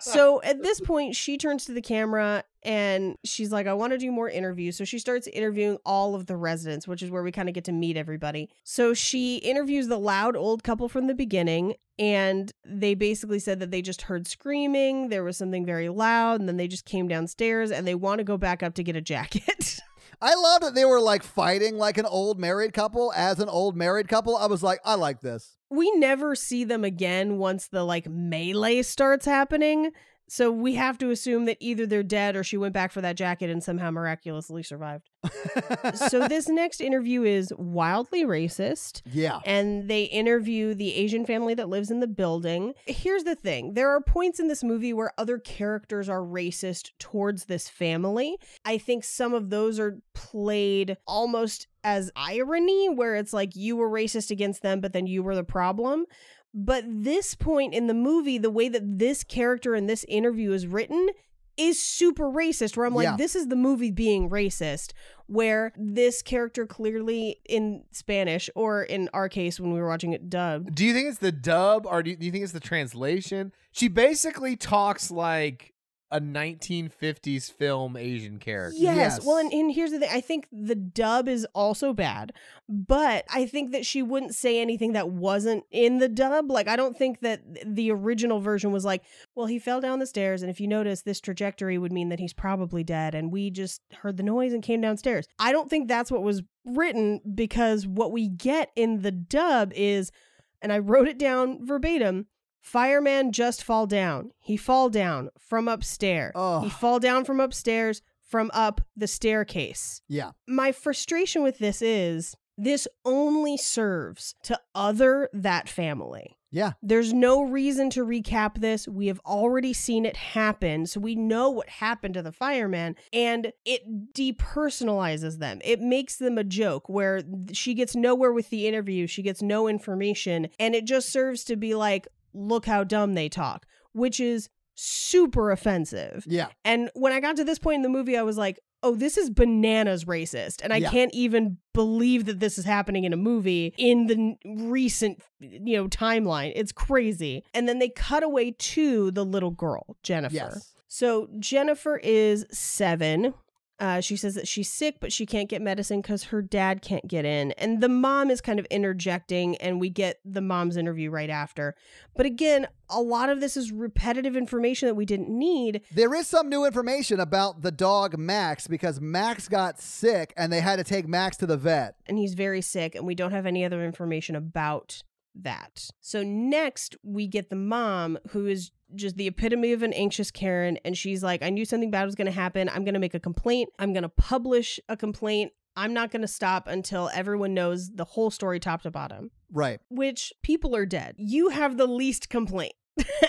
So at this point, she turns to the camera and she's like, I want to do more interviews. So she starts interviewing all of the residents, which is where we kind of get to meet everybody. So she interviews the loud old couple from the beginning. And they basically said that they just heard screaming. There was something very loud. And then they just came downstairs and they want to go back up to get a jacket. I love that they were like fighting like an old married couple. As an old married couple, I was like, I like this. We never see them again once the like melee starts happening. So we have to assume that either they're dead or she went back for that jacket and somehow miraculously survived. So this next interview is wildly racist. Yeah. And they interview the Asian family that lives in the building. Here's the thing. There are points in this movie where other characters are racist towards this family. I think some of those are played almost as irony, where it's like you were racist against them, but then you were the problem. But this point in the movie, the way that this character in this interview is written is super racist, where I'm like, this is the movie being racist, where this character clearly in Spanish, or in our case when we were watching it dubbed. Do you think it's the dub or do you think it's the translation? She basically talks like a 1950s film Asian character. Yes. Well, and here's the thing. I think the dub is also bad, but I think that she wouldn't say anything that wasn't in the dub. Like, I don't think that the original version was like, well, he fell down the stairs, and if you notice, this trajectory would mean that he's probably dead, and we just heard the noise and came downstairs. I don't think that's what was written, because what we get in the dub is, and I wrote it down verbatim, fireman just fall down. He fall down from upstairs. Oh. He fall down from upstairs from up the staircase. Yeah. My frustration with this is this only serves to other that family. Yeah. There's no reason to recap this. We have already seen it happen. So we know what happened to the fireman, and it depersonalizes them. It makes them a joke where she gets nowhere with the interview. She gets no information, and it just serves to be like, look how dumb they talk, which is super offensive. Yeah. And when I got to this point in the movie, I was like, oh, this is bananas racist. And I can't even believe that this is happening in a movie in the recent, timeline. It's crazy. And then they cut away to the little girl, Jennifer. Yes. So Jennifer is 7. She says that she's sick, but she can't get medicine because her dad can't get in. And the mom is kind of interjecting, and we get the mom's interview right after. But again, a lot of this is repetitive information that we didn't need. There is some new information about the dog Max, because Max got sick and they had to take Max to the vet. And he's very sick, and we don't have any other information about that. So next, we get the mom, who is just the epitome of an anxious Karen, and she's like, I knew something bad was going to happen. I'm going to make a complaint. I'm going to publish a complaint. I'm not going to stop until everyone knows the whole story top to bottom. Right. Which, people are dead. You have the least complaint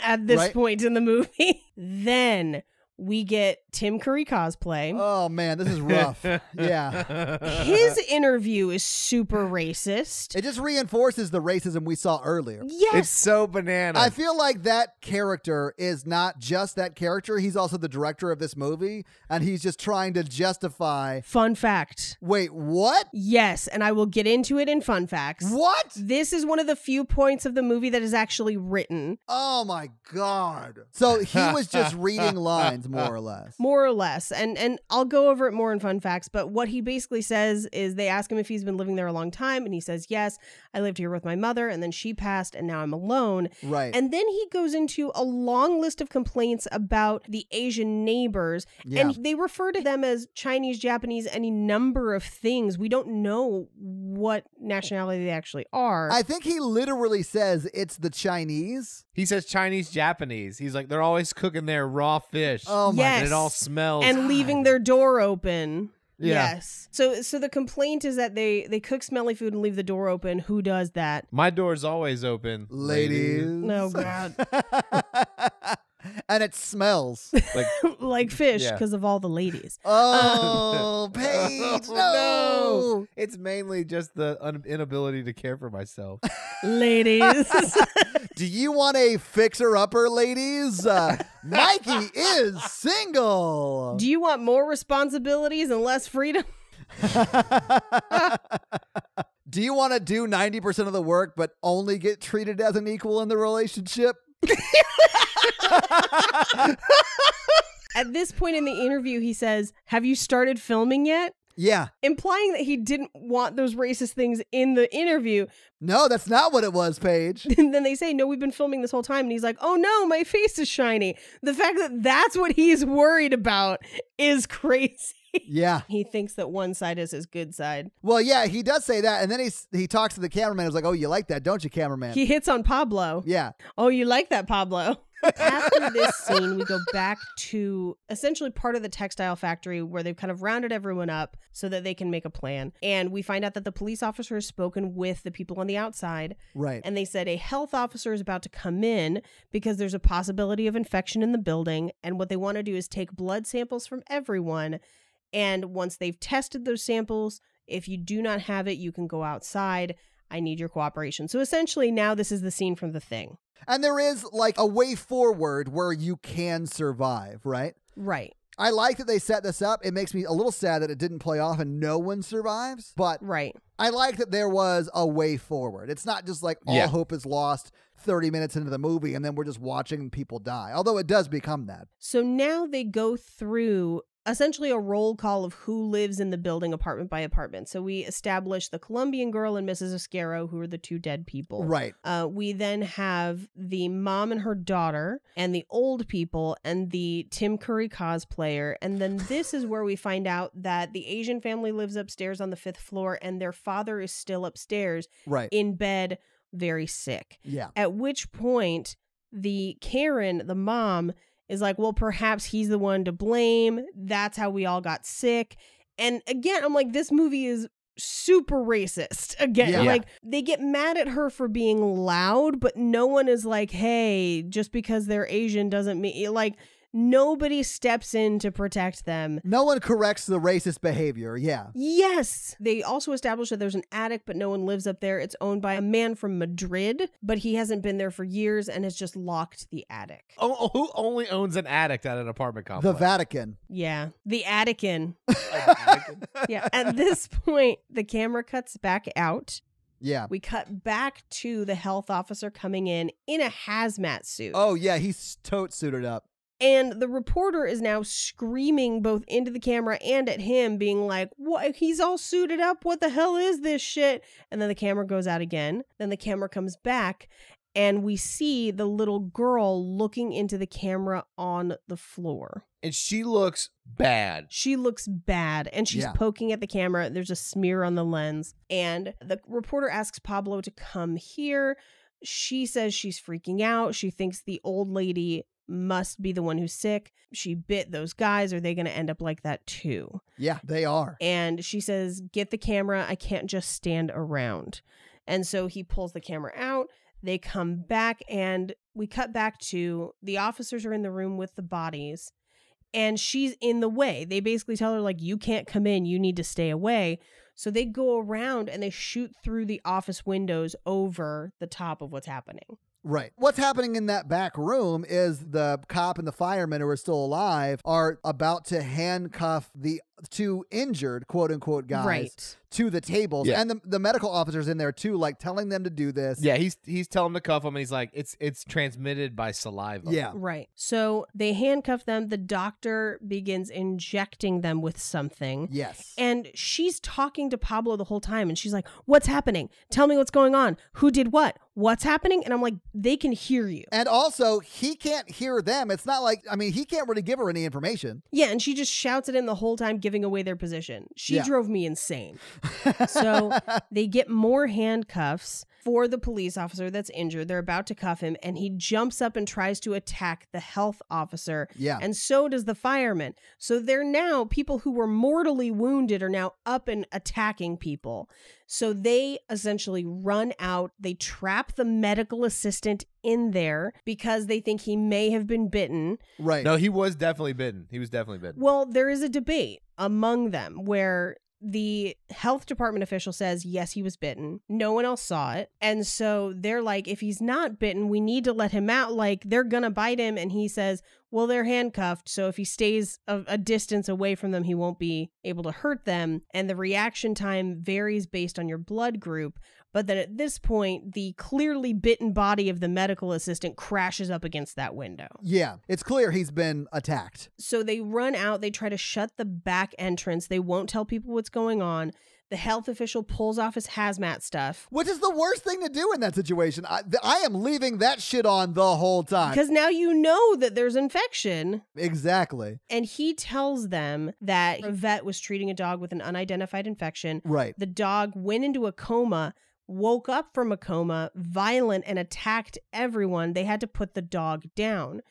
at this point in the movie. Then we get Tim Curry cosplay. Oh, man, this is rough. Yeah. His interview is super racist. It just reinforces the racism we saw earlier. Yes. It's so banana. I feel like that character is not just that character. He's also the director of this movie, and he's just trying to justify. Fun fact. Wait, what? Yes, and I will get into it in fun facts. What? This is one of the few points of the movie that is actually written. Oh, my God. So he was just reading lines, more or less. More or less. And I'll go over it more in fun facts, but what he basically says is they ask him if he's been living there a long time, and he says, yes, I lived here with my mother, and then she passed, and now I'm alone. Right. And then he goes into a long list of complaints about the Asian neighbors, and they refer to them as Chinese, Japanese, any number of things. We don't know what nationality they actually are. I think he literally says it's the Chinese. He says Chinese, Japanese. He's like, they're always cooking their raw fish. Oh, my. Yes. And it all smells. And leaving their door open. Yeah. Yes. So the complaint is that they cook smelly food and leave the door open. Who does that? My door's always open. Ladies. Oh, God. And it smells. Like fish Yeah. because of all the ladies. Oh, Paige, no. It's mainly just the inability to care for myself. Ladies. Do you want a fixer-upper, ladies? Mikey is single. Do you want more responsibilities and less freedom? Do you want to do 90% of the work but only get treated as an equal in the relationship? At this point in the interview, he says, "Have you started filming yet?" Yeah. Implying that he didn't want those racist things in the interview. No, that's not what it was, Paige. And then they say, "No, we've been filming this whole time." And he's like, "Oh no, my face is shiny." The fact that that's what he's worried about is crazy. Yeah. He thinks that one side is his good side. Well, yeah, he does say that. And then he talks to the cameraman. He's like, "Oh, you like that, don't you, cameraman?" He hits on Pablo. Yeah. "Oh, you like that, Pablo?" After this scene, we go back to essentially part of the textile factory where they've kind of rounded everyone up so that they can make a plan. And we find out that the police officer has spoken with the people on the outside. Right. And they said a health officer is about to come in because there's a possibility of infection in the building. And what they want to do is take blood samples from everyone. And once they've tested those samples, if you do not have it, you can go outside. I need your cooperation. So essentially now this is the scene from The Thing. And there is like a way forward where you can survive, right? Right. I like that they set this up. It makes me a little sad that it didn't play off and no one survives. But Right. I like that there was a way forward. It's not just like all hope is lost 30 minutes into the movie and then we're just watching people die. Although it does become that. So now they go through essentially a roll call of who lives in the building apartment by apartment. So we establish the Colombian girl and Mrs. Ascaro, who are the two dead people. Right. We then have the mom and her daughter and the old people and the Tim Curry cosplayer. And then this is where we find out that the Asian family lives upstairs on the 5th floor and their father is still upstairs Right. in bed, very sick. Yeah. At which point the Karen, the mom, is like, well, perhaps he's the one to blame. That's how we all got sick. And again, I'm like, this movie is super racist. Again, like they get mad at her for being loud, but no one is like, hey, just because they're Asian doesn't mean, like, nobody steps in to protect them. No one corrects the racist behavior. Yeah. Yes. They also establish that there's an attic, but no one lives up there. It's owned by a man from Madrid, but he hasn't been there for years and has just locked the attic. Oh, who only owns an attic at an apartment complex? The Vatican. Yeah. The Attican. Yeah. At this point, the camera cuts back out. Yeah. We cut back to the health officer coming in a hazmat suit. Oh, yeah. He's tote suited up. And the reporter is now screaming both into the camera and at him, being like, "What? He's all suited up. What the hell is this shit?" And then the camera goes out again. Then the camera comes back and we see the little girl looking into the camera on the floor. And she looks bad. She looks bad and she's poking at the camera. There's a smear on the lens. And the reporter asks Pablo to come here. She says she's freaking out. She thinks the old lady must be the one who's sick. She bit those guys. Are they going to end up like that too? Yeah, they are. And she says, "Get the camera. I can't just stand around." And so he pulls the camera out. They come back and we cut back to the officers are in the room with the bodies and she's in the way. They basically tell her, like, you can't come in. You need to stay away. So they go around and they shoot through the office windows over the top of what's happening. Right. What's happening in that back room is the cop and the firemen who are still alive are about to handcuff the two injured, quote unquote, guys to the tables. Yeah. And the medical officer's in there too, like telling them to do this. Yeah, he's telling them to cuff them, and he's like, it's transmitted by saliva. Yeah. Right. So they handcuff them. The doctor begins injecting them with something. Yes. And she's talking to Pablo the whole time. And she's like, "What's happening? Tell me what's going on. Who did what? What's happening?" And I'm like, they can hear you. And also, he can't hear them. It's not like, I mean, he can't really give her any information. Yeah. And she just shouts it in the whole time, giving away their position. She drove me insane. So they get more handcuffs for the police officer that's injured. They're about to cuff him, and he jumps up and tries to attack the health officer. Yeah. And so does the fireman. So they're now, people who were mortally wounded are now up and attacking people. So they essentially run out. They trap the medical assistant in there because they think he may have been bitten. Right. No, he was definitely bitten. He was definitely bitten. Well, there is a debate among them where the health department official says, yes, he was bitten. No one else saw it. And so they're like, if he's not bitten, we need to let him out. Like, they're going to bite him. And he says, well, they're handcuffed. So if he stays a distance away from them, he won't be able to hurt them. And the reaction time varies based on your blood group. But then at this point, the clearly bitten body of the medical assistant crashes up against that window. Yeah, it's clear he's been attacked. So they run out. They try to shut the back entrance. They won't tell people what's going on. The health official pulls off his hazmat stuff. Which is the worst thing to do in that situation. I am leaving that shit on the whole time. Because now you know that there's infection. Exactly. And he tells them that a vet was treating a dog with an unidentified infection. Right. The dog went into a coma, woke up from a coma, violent, and attacked everyone. They had to put the dog down.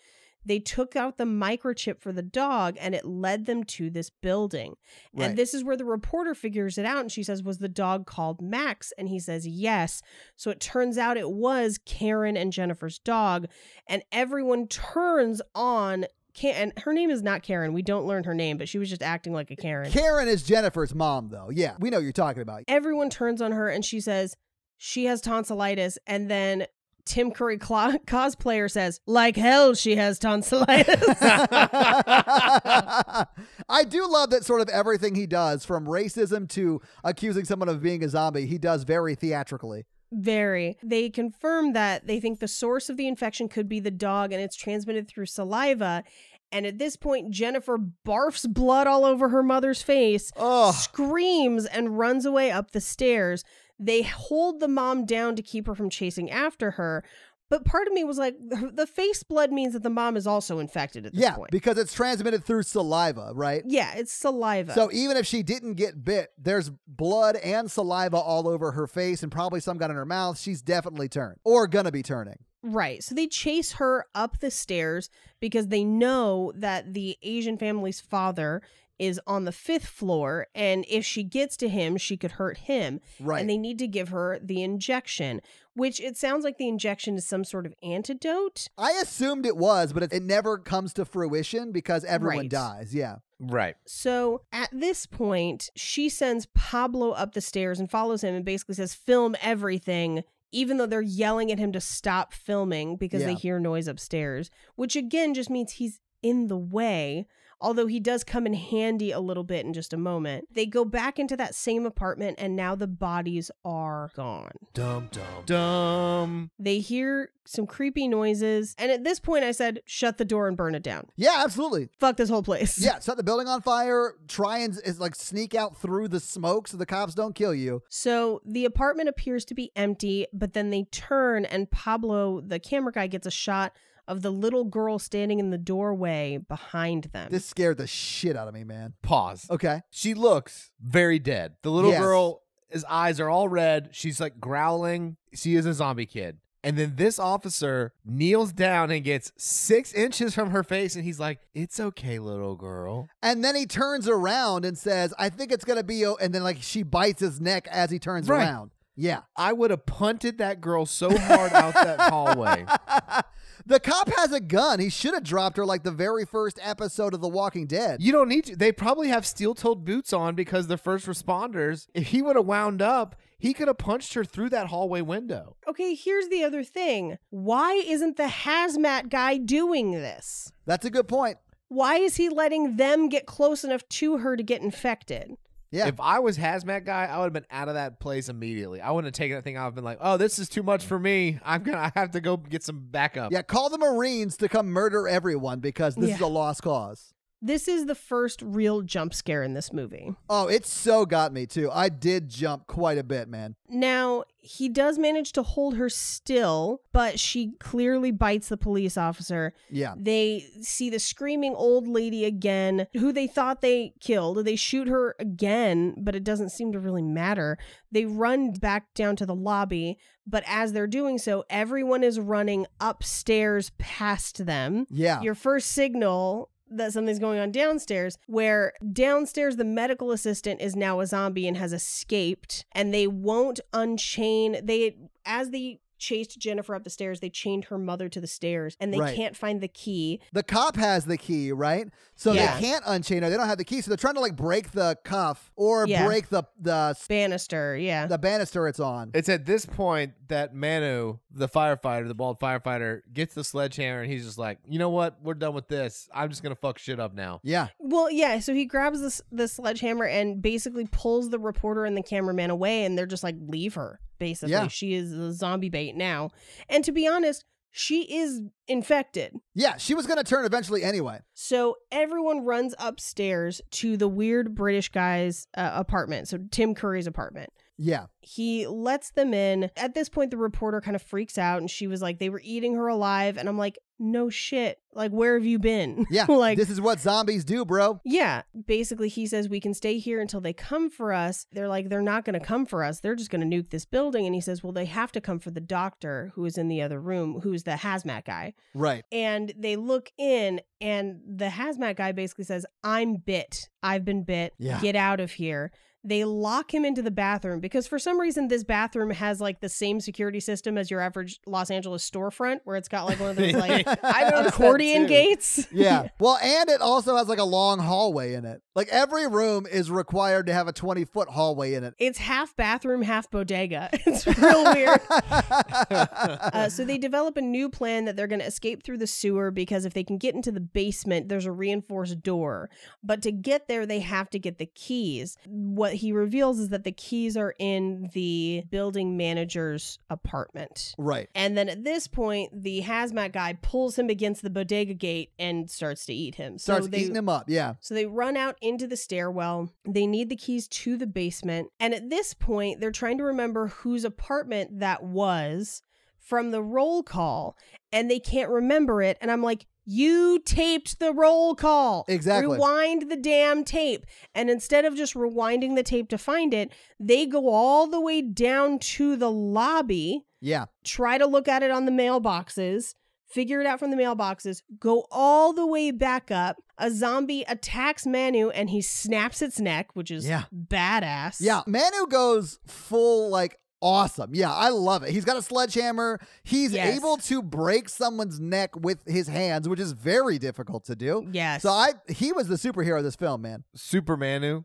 They took out the microchip for the dog and it led them to this building. Right. And this is where the reporter figures it out. And she says, was the dog called Max? And he says, yes. So it turns out it was Karen and Jennifer's dog. And everyone turns on and her name is not Karen. We don't learn her name, but she was just acting like a Karen. Karen is Jennifer's mom, though. Yeah, we know what you're talking about. Everyone turns on her and she says she has tonsillitis. And then Tim Curry cosplayer says, like hell, she has tonsillitis. I do love that sort of everything he does, from racism to accusing someone of being a zombie, he does very theatrically. Very. They confirm that they think the source of the infection could be the dog and it's transmitted through saliva. And at this point, Jennifer barfs blood all over her mother's face, screams, and runs away up the stairs. They hold the mom down to keep her from chasing after her. But part of me was like, the face blood means that the mom is also infected at this point. Yeah, because it's transmitted through saliva, right? Yeah, it's saliva. So even if she didn't get bit, there's blood and saliva all over her face and probably some got in her mouth. She's definitely turned or gonna be turning. Right. So they chase her up the stairs because they know that the Asian family's father is on the 5th floor, and if she gets to him, she could hurt him. Right. And they need to give her the injection, which it sounds like the injection is some sort of antidote. I assumed it was, but it never comes to fruition because everyone Right. dies. Yeah. Right. So at this point, she sends Pablo up the stairs and follows him and basically says, film everything, even though they're yelling at him to stop filming because they hear noise upstairs, which again just means he's in the way. Although he does come in handy a little bit in just a moment. They go back into that same apartment and now the bodies are gone. Dum, dum, dum. They hear some creepy noises. And at this point I said, shut the door and burn it down. Yeah, absolutely. Fuck this whole place. Yeah, set the building on fire, try and like sneak out through the smoke so the cops don't kill you. So the apartment appears to be empty, but then they turn and Pablo, the camera guy, gets a shot of the little girl standing in the doorway behind them. This scared the shit out of me, man. Pause. Okay. She looks very dead. The little Yes. girl, his eyes are all red. She's like growling. She is a zombie kid. And then this officer kneels down and gets 6 inches from her face. And he's like, it's okay, little girl. And then he turns around and says, I think it's going to be, and then like she bites his neck as he turns Right. around. Yeah. I would have punted that girl so hard out that hallway. The cop has a gun. He should have dropped her like the very first episode of The Walking Dead. You don't need to. They probably have steel-toed boots on because they're first responders. If he would have wound up, he could have punched her through that hallway window. Okay, here's the other thing. Why isn't the hazmat guy doing this? That's a good point. Why is he letting them get close enough to her to get infected? Yeah. If I was hazmat guy, I would have been out of that place immediately. I wouldn't have taken that thing out and been like, oh, this is too much for me. I have to go get some backup. Yeah, call the Marines to come murder everyone because this is a lost cause. This is the first real jump scare in this movie. Oh, it so got me too. I did jump quite a bit, man. Now, he does manage to hold her still, but she clearly bites the police officer. Yeah. They see the screaming old lady again, who they thought they killed. They shoot her again, but it doesn't seem to really matter. They run back down to the lobby, but as they're doing so, everyone is running upstairs past them. Yeah. Your first signal that something's going on downstairs, where downstairs the medical assistant is now a zombie and has escaped, and they won't unchain. As the chased Jennifer up the stairs. They chained her mother to the stairs, and they Right. can't find the key. The cop has the key, right? So Yeah. they can't unchain her. They don't have the key, so they're trying to like break the cuff or Yeah. break the Banister, yeah. the banister it's on. It's at this point that Manu, the firefighter, the bald firefighter, gets the sledgehammer and he's just like, you know what? We're done with this. I'm just going to fuck shit up now. Yeah. Well, yeah, so he grabs the sledgehammer and basically pulls the reporter and the cameraman away, and they're just like, leave her, basically. Yeah. She is a zombie bait now. And to be honest, she is infected. Yeah, she was going to turn eventually anyway. So everyone runs upstairs to the weird British guy's apartment, so Tim Curry's apartment. Yeah. He lets them in. At this point, the reporter kind of freaks out, and she was like, they were eating her alive. And I'm like, no shit. Like, where have you been? Yeah. Like, this is what zombies do, bro. yeah. Basically, he says, we can stay here until they come for us. They're like, they're not going to come for us. They're just going to nuke this building. And he says, well, they have to come for the doctor who is in the other room, who's the hazmat guy. Right. And they look in, and the hazmat guy basically says, I'm bit. I've been bit. Yeah. Get out of here. They lock him into the bathroom because for some reason this bathroom has like the same security system as your average Los Angeles storefront, where it's got like one of those like I noticed accordion that too. gates. Yeah. Well, and it also has like a long hallway in it. Like every room is required to have a 20-foot hallway in it. It's half bathroom, half bodega. It's real weird. So they develop a new plan that they're going to escape through the sewer because if they can get into the basement, there's a reinforced door. But to get there, they have to get the keys. What he reveals is that the keys are in the building manager's apartment. Right. And then at this point, the hazmat guy pulls him against the bodega gate and starts to eat him. Starts eating him up. Yeah. So they run out into the stairwell. They need the keys to the basement. And at this point, they're trying to remember whose apartment that was from the roll call. And they can't remember it. And I'm like, you taped the roll call. Exactly. Rewind the damn tape. And instead of just rewinding the tape to find it, they go all the way down to the lobby. Yeah. Try to look at it on the mailboxes. Figure it out from the mailboxes, go all the way back up. A zombie attacks Manu and he snaps its neck, which is badass. Yeah. Manu goes full like awesome. Yeah, I love it. He's got a sledgehammer. He's able to break someone's neck with his hands, which is very difficult to do. Yes. So he was the superhero of this film, man. Super Manu.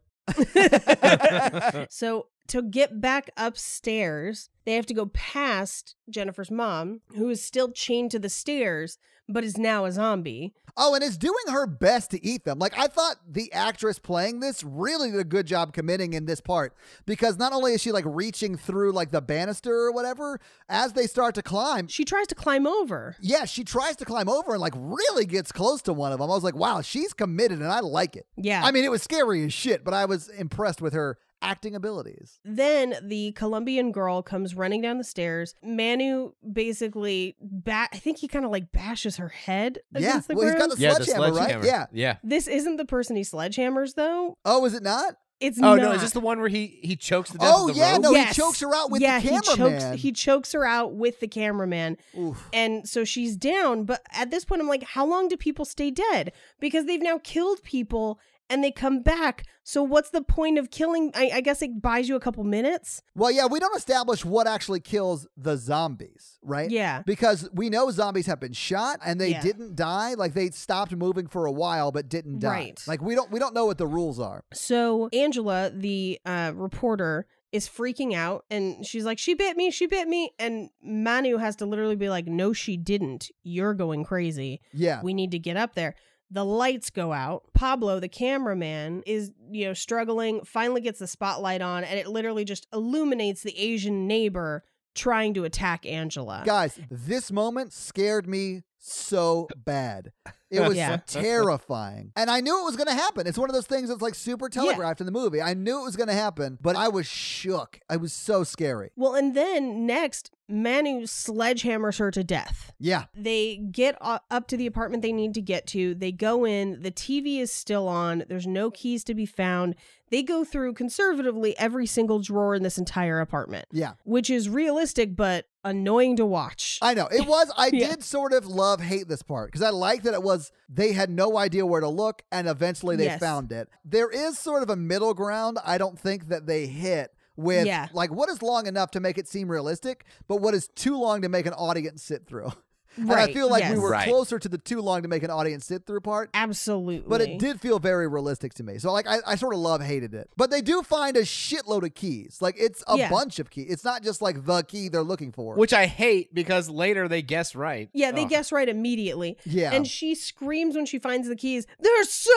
So to get back upstairs, they have to go past Jennifer's mom, who is still chained to the stairs, but is now a zombie. Oh, and is doing her best to eat them. Like, I thought the actress playing this really did a good job committing in this part, because not only is she like reaching through like the banister or whatever, as they start to climb, she tries to climb over. Yeah, she tries to climb over and like really gets close to one of them. I was like, wow, she's committed and I like it. Yeah. I mean, it was scary as shit, but I was impressed with her acting abilities. Then the Colombian girl comes running down the stairs. Manu basically, I think he kind of like bashes her head against the ground. He's got the sledgehammer, right? Yeah. Yeah. This isn't the person he sledgehammers, though. Oh, is it not? It's not. no, is this the one where he chokes to death with the rope? No, he chokes her out with the cameraman. He chokes her out with the cameraman. Oof. And so she's down. But at this point, I'm like, how long do people stay dead? Because they've now killed people and they come back. So what's the point of killing? I guess it buys you a couple minutes. Well, yeah, we don't establish what actually kills the zombies, right? Yeah. Because we know zombies have been shot and they didn't die. Like they stopped moving for a while but didn't die. Right. Like we don't know what the rules are. So Angela, the reporter, is freaking out and she's like, she bit me. And Manu has to literally be like, no, she didn't. You're going crazy. Yeah. We need to get up there. The lights go out. Pablo, the cameraman, is, struggling, finally gets the spotlight on, and it literally just illuminates the Asian neighbor trying to attack Angela. Guys, this moment scared me so bad. It was terrifying. And I knew it was going to happen. It's one of those things that's like super telegraphed in the movie. I knew it was going to happen, but I was shook. I was so scary. Well, and then next, Manu sledgehammers her to death. Yeah. They get up to the apartment they need to get to. They go in. The TV is still on. There's no keys to be found. They go through conservatively every single drawer in this entire apartment. Yeah. Which is realistic, but annoying to watch. I know. It was. I did sort of hate this part because I liked that it was they had no idea where to look and eventually they found it. There is sort of a middle ground I don't think that they hit with Yeah. like what is long enough to make it seem realistic, but what is too long to make an audience sit through. And I feel like we were closer to the too long to make an audience sit through part. Absolutely. But it did feel very realistic to me. So like I sort of hated it. But they do find a shitload of keys. Like it's a bunch of keys. It's not just like the key they're looking for. Which I hate because later they guess right. Yeah, they guess right immediately. Yeah. And she screams when she finds the keys, there's so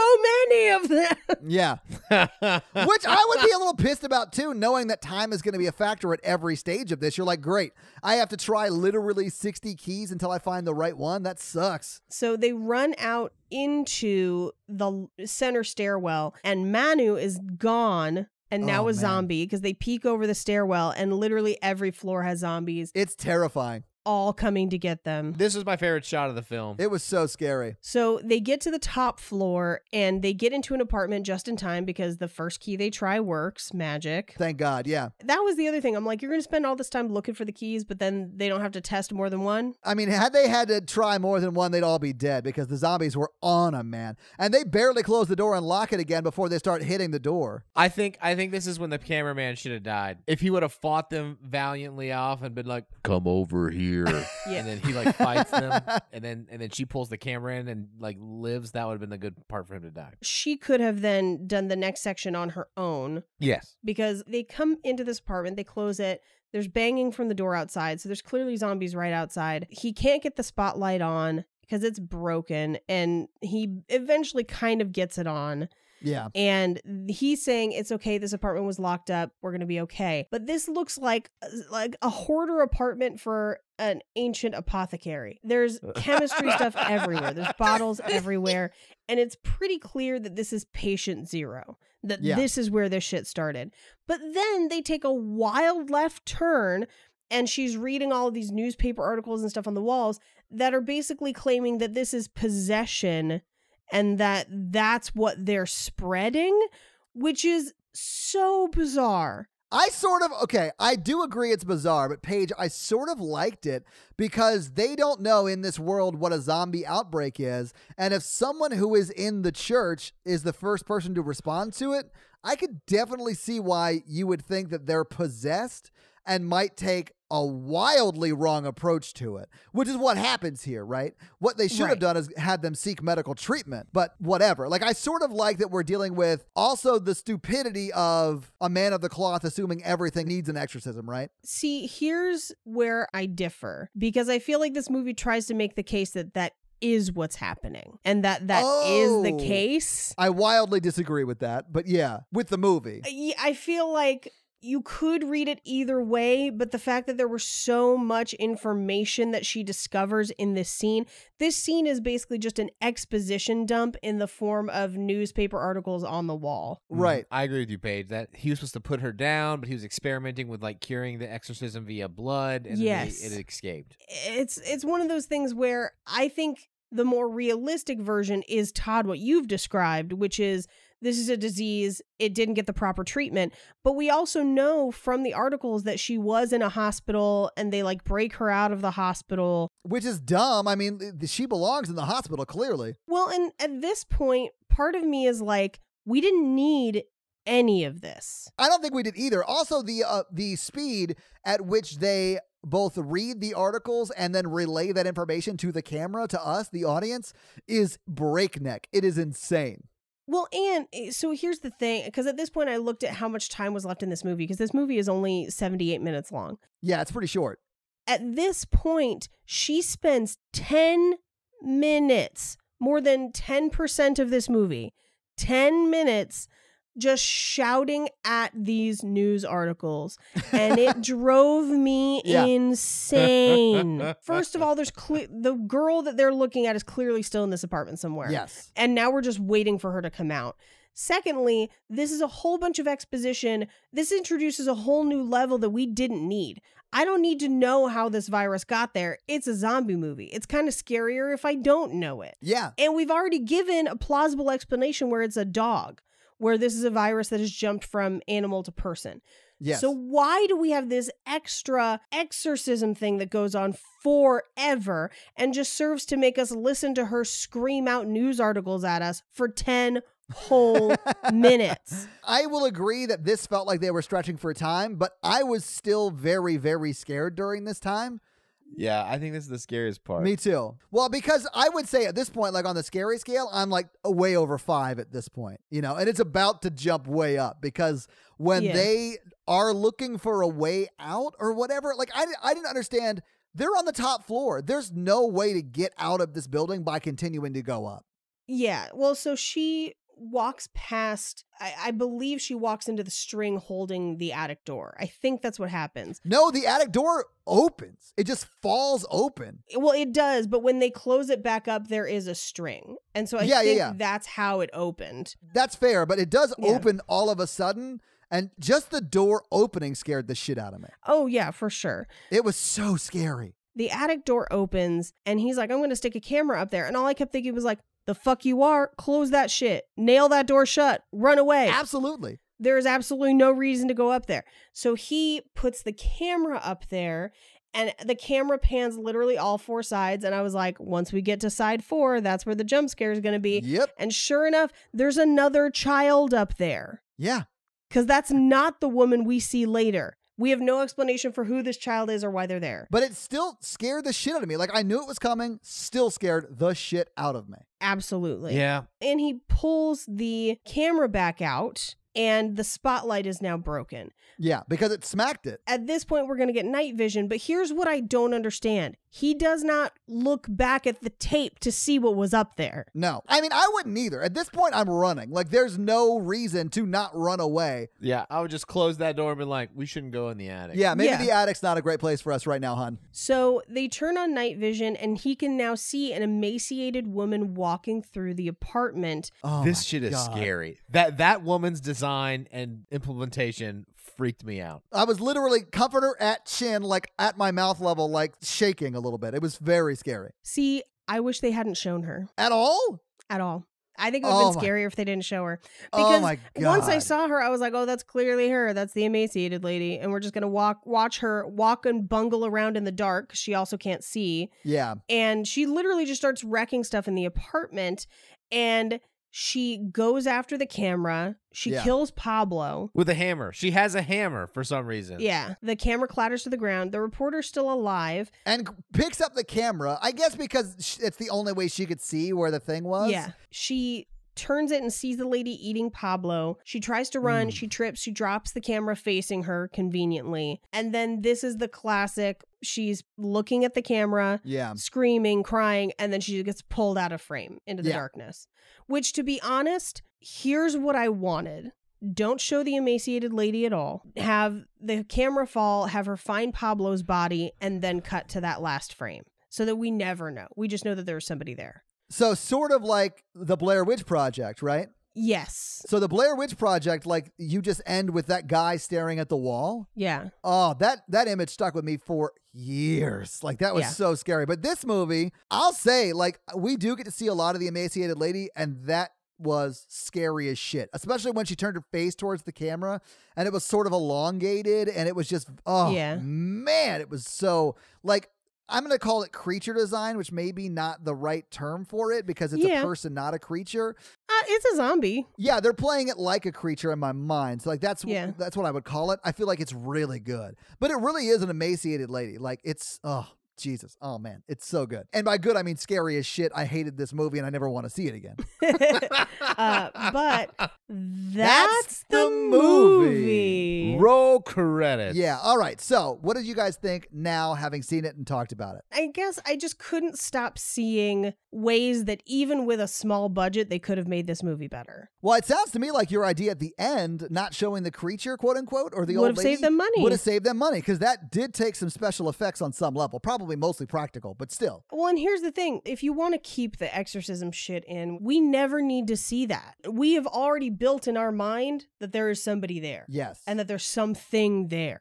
many of them. Yeah. Which I would be a little pissed about too, knowing that time is going to be a factor at every stage of this. You're like, great, I have to try literally 60 keys until I find the right one. That sucks. So they run out into the center stairwell and Manu is gone and now a zombie because they peek over the stairwell and literally every floor has zombies. It's terrifying. All coming to get them. This was my favorite shot of the film. It was so scary. So they get to the top floor and they get into an apartment just in time because the first key they try works. Magic. Thank God, yeah. That was the other thing. I'm like, you're going to spend all this time looking for the keys, but then they don't have to test more than one? I mean, had they had to try more than one, they'd all be dead because the zombies were on them, man. And they barely close the door and lock it again before they start hitting the door. I think this is when the cameraman should have died. If he would have fought them valiantly off and been like, come over here. Yeah. And then he like fights them and then she pulls the camera in and like lives, that would have been the good part for him to die. She could have then done the next section on her own. Yes. Because they come into this apartment, they close it. There's banging from the door outside. So there's clearly zombies right outside. He can't get the spotlight on because it's broken and he eventually kind of gets it on. Yeah. And he's saying, it's okay, this apartment was locked up, we're going to be okay. But this looks like a hoarder apartment for an ancient apothecary. There's chemistry stuff everywhere. There's bottles everywhere. And it's pretty clear that this is patient zero, that this is where this shit started. But then they take a wild left turn and she's reading all of these newspaper articles and stuff on the walls that are basically claiming that this is possession and that's what they're spreading, which is so bizarre. I do agree it's bizarre, but Paige, I sort of liked it because they don't know in this world what a zombie outbreak is. And if someone who is in the church is the first person to respond to it, I could definitely see why you would think that they're possessed and might take a wildly wrong approach to it, which is what happens here, right? What they should have done is had them seek medical treatment, but whatever. Like, I sort of like that we're dealing with also the stupidity of a man of the cloth assuming everything needs an exorcism, right? See, here's where I differ, because I feel like this movie tries to make the case that is what's happening and that is the case. I wildly disagree with that, but yeah, with the movie. I feel like you could read it either way, but the fact that there was so much information that she discovers in this scene is basically just an exposition dump in the form of newspaper articles on the wall. Right. I agree with you, Paige, that he was supposed to put her down, but he was experimenting with like curing the exorcism via blood, and it escaped. It's one of those things where I think the more realistic version is, Todd, what you've described, which is this is a disease, it didn't get the proper treatment. But we also know from the articles that she was in a hospital and they like break her out of the hospital. Which is dumb. I mean, she belongs in the hospital, clearly. Well, and at this point, part of me is like, we didn't need any of this. I don't think we did either. Also, the speed at which they both read the articles and then relay that information to the camera, to us, the audience, is breakneck. It is insane. Well, and so here's the thing, because at this point I looked at how much time was left in this movie, because this movie is only 78 minutes long. Yeah, it's pretty short. At this point, she spends 10 minutes, more than 10% of this movie, 10 minutes just shouting at these news articles, and it drove me insane. First of all, there's the girl that they're looking at is clearly still in this apartment somewhere. Yes. And now we're just waiting for her to come out. Secondly, this is a whole bunch of exposition. This introduces a whole new level that we didn't need. I don't need to know how this virus got there. It's a zombie movie. It's kind of scarier if I don't know it. Yeah. And we've already given a plausible explanation where it's a dog, where this is a virus that has jumped from animal to person. Yes. So why do we have this extra exorcism thing that goes on forever and just serves to make us listen to her scream out news articles at us for 10 whole minutes. I will agree that this felt like they were stretching for time, but I was still very, very scared during this time. Yeah, I think this is the scariest part. Me too. Well, because I would say at this point, like on the scary scale, I'm like way over 5 at this point, you know, and it's about to jump way up because when they are looking for a way out or whatever, like I didn't understand. They're on the top floor. There's no way to get out of this building by continuing to go up. Yeah. Well, so she walks past, I believe she walks into the string holding the attic door. I think that's what happens. No, the attic door opens. It just falls open. Well, it does, but when they close it back up, there is a string. And so I think that's how it opened. That's fair, but it does open all of a sudden, and just the door opening scared the shit out of me. Oh, yeah, for sure. It was so scary. The attic door opens, and he's like, I'm going to stick a camera up there. And all I kept thinking was like, the fuck you are? Close that shit. Nail that door shut. Run away. Absolutely. There is absolutely no reason to go up there. So he puts the camera up there, and the camera pans literally all 4 sides. And I was like, once we get to side 4, that's where the jump scare is going to be. Yep. And sure enough, there's another child up there. Yeah. Because that's not the woman we see later. We have no explanation for who this child is or why they're there. But it still scared the shit out of me. Like, I knew it was coming, still scared the shit out of me. Absolutely. Yeah. And he pulls the camera back out, and the spotlight is now broken. Yeah, because it smacked it. At this point, we're going to get night vision, but here's what I don't understand. He does not look back at the tape to see what was up there. No. I mean, I wouldn't either. At this point, I'm running. Like, there's no reason to not run away. Yeah, I would just close that door and be like, we shouldn't go in the attic. Yeah, maybe the attic's not a great place for us right now, hon. So they turn on night vision, and he can now see an emaciated woman walking through the apartment. Oh, this shit is scary. That woman's design and implementation freaked me out. I was literally comforter at chin, like at my mouth level, like shaking a little bit. It was very scary. See, I wish they hadn't shown her. At all? At all. I think it would have been scarier if they didn't show her. Because oh my God. once I saw her, I was like, oh, that's clearly her. That's the emaciated lady. And we're just going to watch her walk and bungle around in the dark. She also can't see. Yeah. And she literally just starts wrecking stuff in the apartment. And she goes after the camera. She kills Pablo. With a hammer. She has a hammer for some reason. Yeah. The camera clatters to the ground. The reporter's still alive. And picks up the camera, I guess because it's the only way she could see where the thing was. Yeah. She turns it and sees the lady eating Pablo. She tries to run. She trips. She drops the camera facing her conveniently. And then this is the classic. She's looking at the camera, screaming, crying, and then she gets pulled out of frame into the darkness. Which, to be honest, here's what I wanted. Don't show the emaciated lady at all. Have the camera fall, have her find Pablo's body, and then cut to that last frame so that we never know. We just know that there's somebody there. So sort of like the Blair Witch Project, right? Yes. So the Blair Witch Project, like you just end with that guy staring at the wall. Yeah. Oh, that image stuck with me for years. Like that was so scary. But this movie, I'll say, like we do get to see a lot of the emaciated lady, and that was scary as shit, especially when she turned her face towards the camera and it was sort of elongated and it was just, man, it was so like, I'm going to call it creature design, which may be not the right term for it because it's a person, not a creature. It's a zombie. Yeah, they're playing it like a creature in my mind. So like that's what I would call it. I feel like it's really good. But it really is an emaciated lady. Like it's Jesus. Oh man, it's so good. And by good, I mean scary as shit. I hated this movie and I never want to see it again. But that's the movie. Roll credits. Yeah. All right. So what did you guys think now, having seen it and talked about it? I guess I just couldn't stop seeing ways that even with a small budget, they could have made this movie better. Well, it sounds to me like your idea at the end, not showing the creature, quote unquote, or the old lady. Would have saved them money. Would have saved them money because that did take some special effects on some level. Probably mostly practical, but still. Well, and here's the thing. If you want to keep the exorcism shit in, we never need to see that. We have already built in our mind that there is somebody there. Yes. And that there's something there.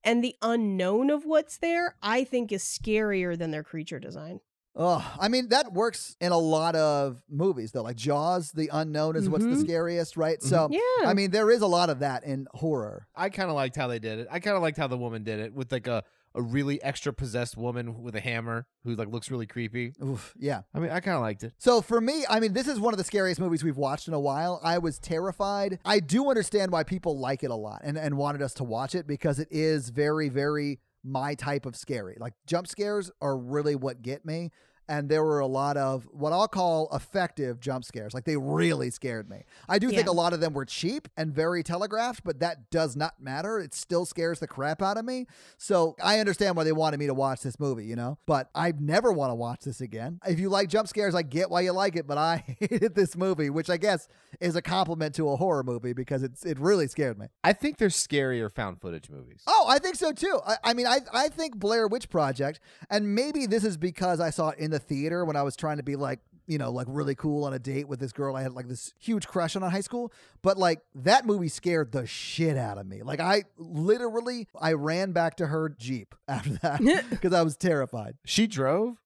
And the unknown of what's there, I think, is scarier than their creature design. Oh, I mean, that works in a lot of movies, though. Like Jaws, the unknown is what's the scariest, right? So, I mean, there is a lot of that in horror. I kind of liked how they did it. I kind of liked how the woman did it with like a a really extra possessed woman with a hammer who like looks really creepy. Oof, yeah. I mean, I kind of liked it. So for me, I mean, this is one of the scariest movies we've watched in a while. I was terrified. I do understand why people like it a lot and wanted us to watch it because it is very, very my type of scary. Like jump scares are really what get me. And there were a lot of what I'll call effective jump scares. Like they really scared me. I do think a lot of them were cheap and very telegraphed, but that does not matter. It still scares the crap out of me. So I understand why they wanted me to watch this movie, you know, but I never want to watch this again. If you like jump scares, I get why you like it, but I hated this movie, which I guess is a compliment to a horror movie because it really scared me. I think there's scarier found footage movies. Oh, I think so too. I mean, I think Blair Witch Project, and maybe this is because I saw it in the theater when I was trying to be like, you know, like really cool on a date with this girl I had like this huge crush on in high school. But like that movie scared the shit out of me. Like I ran back to her Jeep after that because I was terrified. She drove?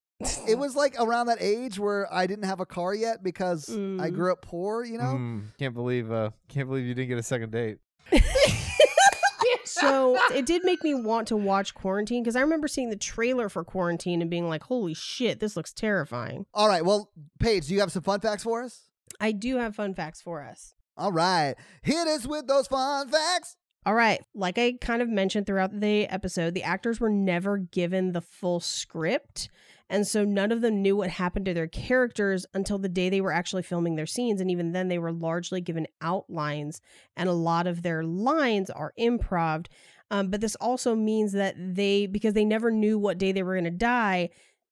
It was like around that age where I didn't have a car yet because I grew up poor, you know? Can't believe you didn't get a second date. So it did make me want to watch Quarantine because I remember seeing the trailer for Quarantine and being like, holy shit, this looks terrifying. All right. Well, Paige, do you have some fun facts for us? I do have fun facts for us. All right. Hit us with those fun facts. All right. Like I kind of mentioned throughout the episode, the actors were never given the full script. And so none of them knew what happened to their characters until the day they were actually filming their scenes. And even then, they were largely given outlines. And a lot of their lines are improv. But this also means that because they never knew what day they were going to die,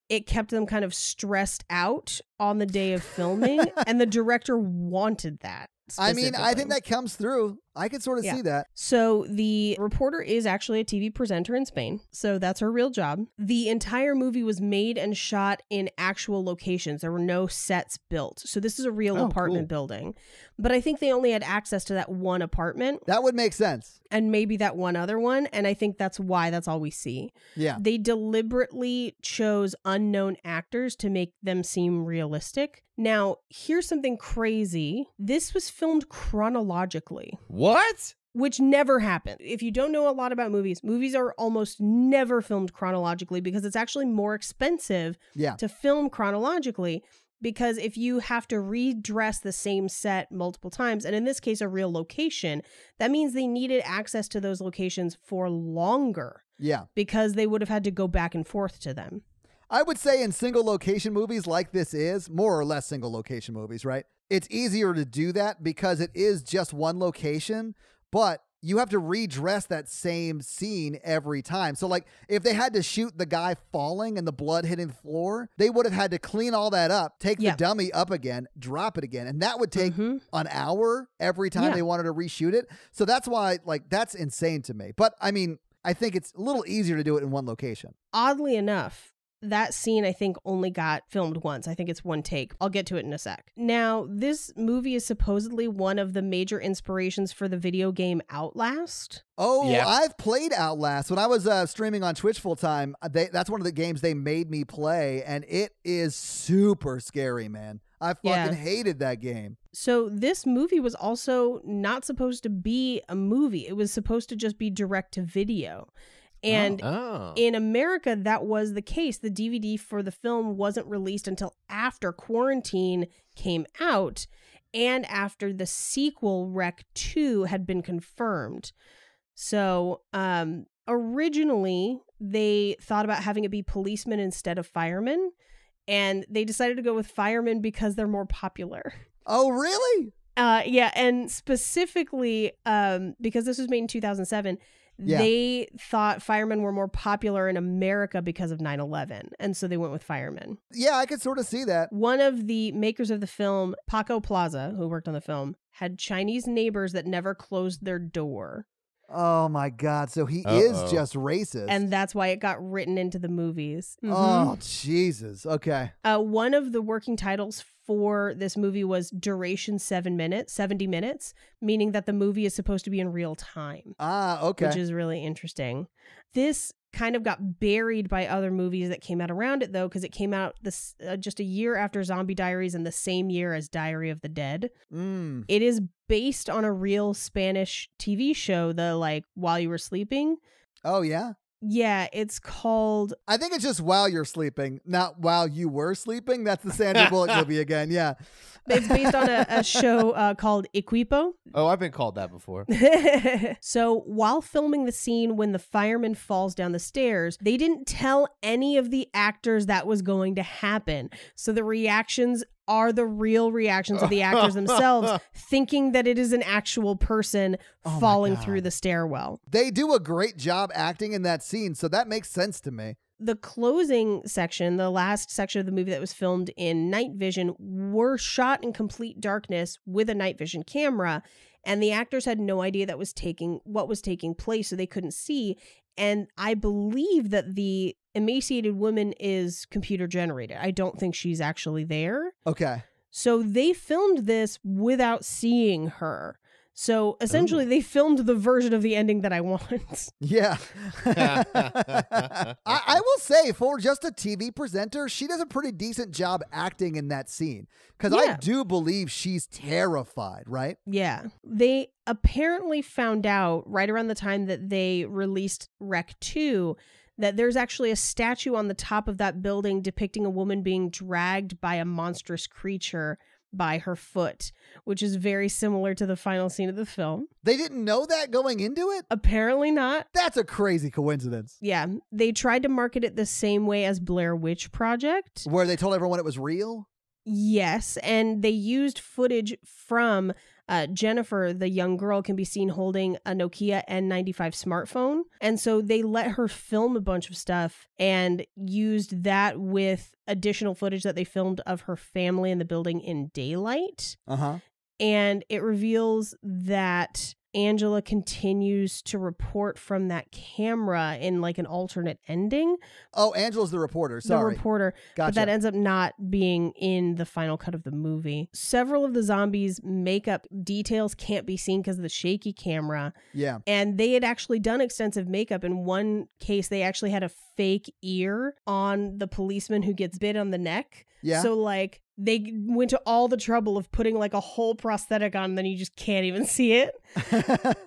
it kept them kind of stressed out on the day of filming. And the director wanted that. I mean, I think that comes through. I can sort of see that. So the reporter is actually a TV presenter in Spain. So that's her real job. The entire movie was made and shot in actual locations. There were no sets built. So this is a real apartment building. But I think they only had access to that one apartment. That would make sense. And maybe that one other one. And I think that's why that's all we see. Yeah. They deliberately chose unknown actors to make them seem realistic. Now, here's something crazy. This was filmed chronologically. What? Which never happened. If you don't know a lot about movies are almost never filmed chronologically because it's actually more expensive to film chronologically. Because if you have to redress the same set multiple times, and in this case, a real location, that means they needed access to those locations for longer. Yeah. Because they would have had to go back and forth to them. I would say in single location movies like this is, more or less single location movies, right? It's easier to do that because it is just one location, but you have to redress that same scene every time. So like if they had to shoot the guy falling and the blood hitting the floor, they would have had to clean all that up, take the dummy up again, drop it again. And that would take an hour every time they wanted to reshoot it. So that's why like that's insane to me. But I mean, I think it's a little easier to do it in one location. Oddly enough, that scene, I think, only got filmed once. I think it's one take. I'll get to it in a sec. Now, this movie is supposedly one of the major inspirations for the video game Outlast. Oh, yeah. I've played Outlast. When I was streaming on Twitch full time, that's one of the games they made me play, and it is super scary, man. I fucking hated that game. So this movie was also not supposed to be a movie. It was supposed to just be direct to video. And in America, that was the case. The DVD for the film wasn't released until after Quarantine came out and after the sequel, Rec 2, had been confirmed. So originally, they thought about having it be policemen instead of firemen. And they decided to go with firemen because they're more popular. Oh, really? Yeah. And specifically, because this was made in 2007, they thought firemen were more popular in America because of 9/11. And so they went with firemen. Yeah, I could sort of see that. One of the makers of the film, Paco Plaza, who worked on the film, had Chinese neighbors that never closed their door. Oh my God. So he is just racist. And that's why it got written into the movies. Oh, Jesus. Okay. One of the working titles for this movie was duration 70 minutes, meaning that the movie is supposed to be in real time. Ah, okay. Which is really interesting. This kind of got buried by other movies that came out around it, though, because it came out just a year after Zombie Diaries and the same year as Diary of the Dead. It is based on a real Spanish TV show, While You Were Sleeping. Oh, yeah? Yeah, it's called... I think it's just while you're sleeping, not while you were sleeping. That's the Sandra Bullock movie again. Yeah. It's based on a show called Equipo. Oh, I've been called that before. So while filming the scene when the fireman falls down the stairs, they didn't tell any of the actors that was going to happen. So the reactions are the real reactions of the actors themselves, thinking that it is an actual person falling through the stairwell. They do a great job acting in that scene, so that makes sense to me. The closing section, the last section of the movie that was filmed in night vision, were shot in complete darkness with a night vision camera, and the actors had no idea what was taking place, so they couldn't see. And I believe that the emaciated woman is computer generated. I don't think she's actually there. Okay. So they filmed this without seeing her. So essentially, they filmed the version of the ending that I want. Yeah. I will say, for just a TV presenter, she does a pretty decent job acting in that scene. Because I do believe she's terrified, right? Yeah. They apparently found out right around the time that they released Rec 2 that there's actually a statue on the top of that building depicting a woman being dragged by a monstrous creature by her foot, which is very similar to the final scene of the film. They didn't know that going into it? Apparently not. That's a crazy coincidence. Yeah. They tried to market it the same way as Blair Witch Project. Where they told everyone it was real? Yes, and they used footage from Jennifer, the young girl, can be seen holding a Nokia N95 smartphone. And so they let her film a bunch of stuff and used that with additional footage that they filmed of her family in the building in daylight. Uh-huh. And it reveals that Angela continues to report from that camera in like an alternate ending. Oh, Angela's the reporter. Sorry. The reporter. Gotcha. But that ends up not being in the final cut of the movie. Several of the zombies' makeup details can't be seen because of the shaky camera. Yeah. And they had actually done extensive makeup. In one case, they actually had a fake ear on the policeman who gets bit on the neck. Yeah. So like they went to all the trouble of putting like a whole prosthetic on, and then you just can't even see it.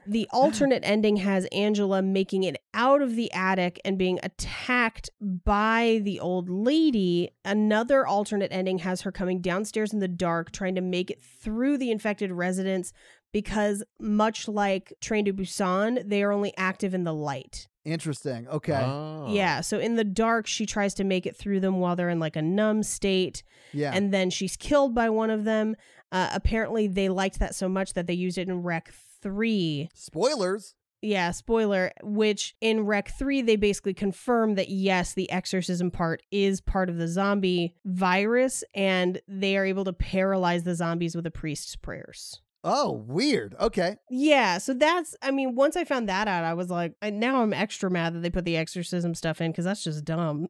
The alternate ending has Angela making it out of the attic and being attacked by the old lady. Another alternate ending has her coming downstairs in the dark, trying to make it through the infected residents because much like Train to Busan, they are only active in the light. Interesting. Okay. Oh. Yeah. So in the dark, she tries to make it through them while they're in like a numb state. Yeah. And then she's killed by one of them. Apparently, they liked that so much that they used it in Rec 3. Spoilers. Yeah, spoiler, which in Rec 3, they basically confirm that, yes, the exorcism part is part of the zombie virus, and they are able to paralyze the zombies with a priest's prayers. Oh, weird. Okay. Yeah, so that's, I mean, once I found that out, I was like, now I'm extra mad that they put the exorcism stuff in because that's just dumb.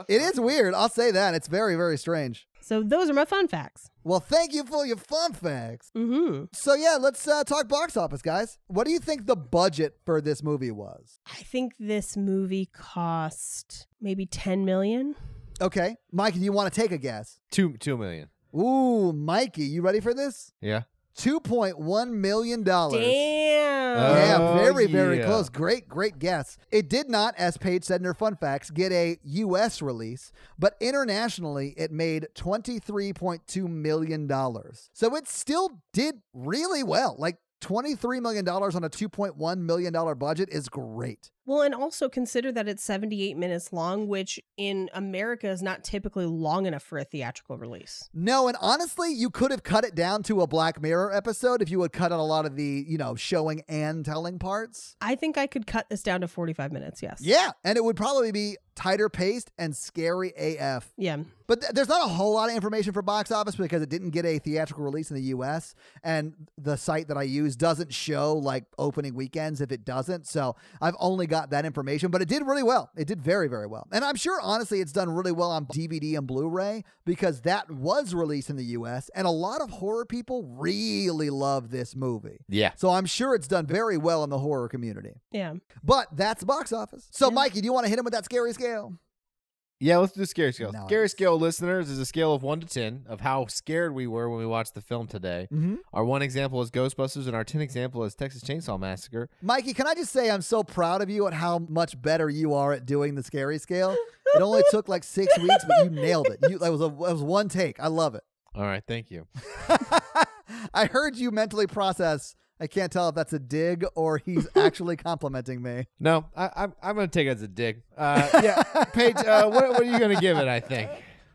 It is weird. I'll say that. It's very, very strange. So those are my fun facts. Well, thank you for your fun facts. Mm-hmm. So yeah, let's talk box office, guys. What do you think the budget for this movie was? I think this movie cost maybe $10 million. Okay. Mikey, do you want to take a guess? $2 million. Ooh, Mikey, you ready for this? Yeah. $2.1 million. Damn. Yeah, very, very yeah. close. Great guess. It did not, as Paige said in her fun facts, get a U.S. release, but internationally it made $23.2 million. So it still did really well. Like $23 million on a $2.1 million budget is great. Well, and also consider that it's 78 minutes long, which in America is not typically long enough for a theatrical release. No, and honestly, you could have cut it down to a Black Mirror episode if you would cut out a lot of the, showing and telling parts. I think I could cut this down to 45 minutes, yes. Yeah, and it would probably be tighter paced and scary AF. Yeah. But there's not a whole lot of information for box office because it didn't get a theatrical release in the U.S. And the site that I use doesn't show like opening weekends if it doesn't. So I've only got that information, but it did really well. It did very, very well. And I'm sure, honestly, it's done really well on DVD and Blu-ray because that was released in the U.S. And a lot of horror people really love this movie. Yeah. So I'm sure it's done very well in the horror community. Yeah. But that's box office. So, Yeah. Mikey, do you want to hit him with that scary scale? Yeah, let's do scary scale. Nice. Scary scale, listeners, is a scale of 1 to 10 of how scared we were when we watched the film today. Mm-hmm. Our 1 example is Ghostbusters, and our 10 example is Texas Chainsaw Massacre. Mikey, can I just say I'm so proud of you at how much better you are at doing the scary scale. It only took like 6 weeks, but you nailed it. That was one take. I love it. All right, thank you. I heard you mentally process. I can't tell if that's a dig or he's actually complimenting me. No, I'm going to take it as a dig. Yeah, Paige, what are you going to give it, I think?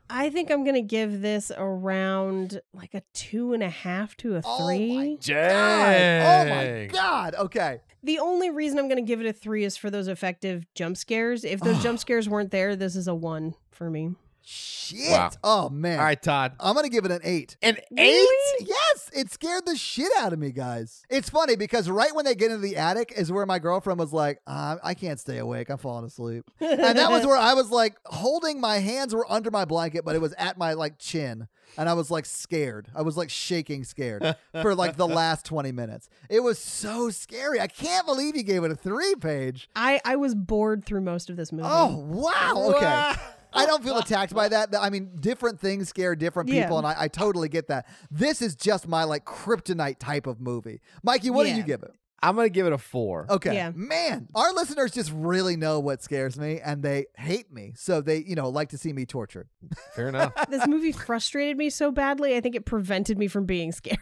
I think I'm going to give this around like a 2.5 to a 3. Oh my God. Okay. The only reason I'm going to give it a 3 is for those effective jump scares. If those jump scares weren't there, this is a 1 for me. Shit. Wow. Oh, man. All right, Todd. I'm going to give it an 8. An 8? Really? Yes. It scared the shit out of me, guys. It's funny because right when they get into the attic is where my girlfriend was like, I can't stay awake. I'm falling asleep. And that was where I was like holding my hands were under my blanket, but it was at my like chin. And I was like scared. I was like shaking scared for like the last 20 minutes. It was so scary. I can't believe you gave it a 3, Paige. I was bored through most of this movie. Oh, wow. Okay. I don't feel attacked by that. I mean, different things scare different people, and I totally get that. This is just my like kryptonite type of movie. Mikey, what do you give it? I'm going to give it a 4. Okay. Yeah. Man, our listeners just really know what scares me, and they hate me. So they, like to see me tortured. Fair enough. This movie frustrated me so badly, I think it prevented me from being scared.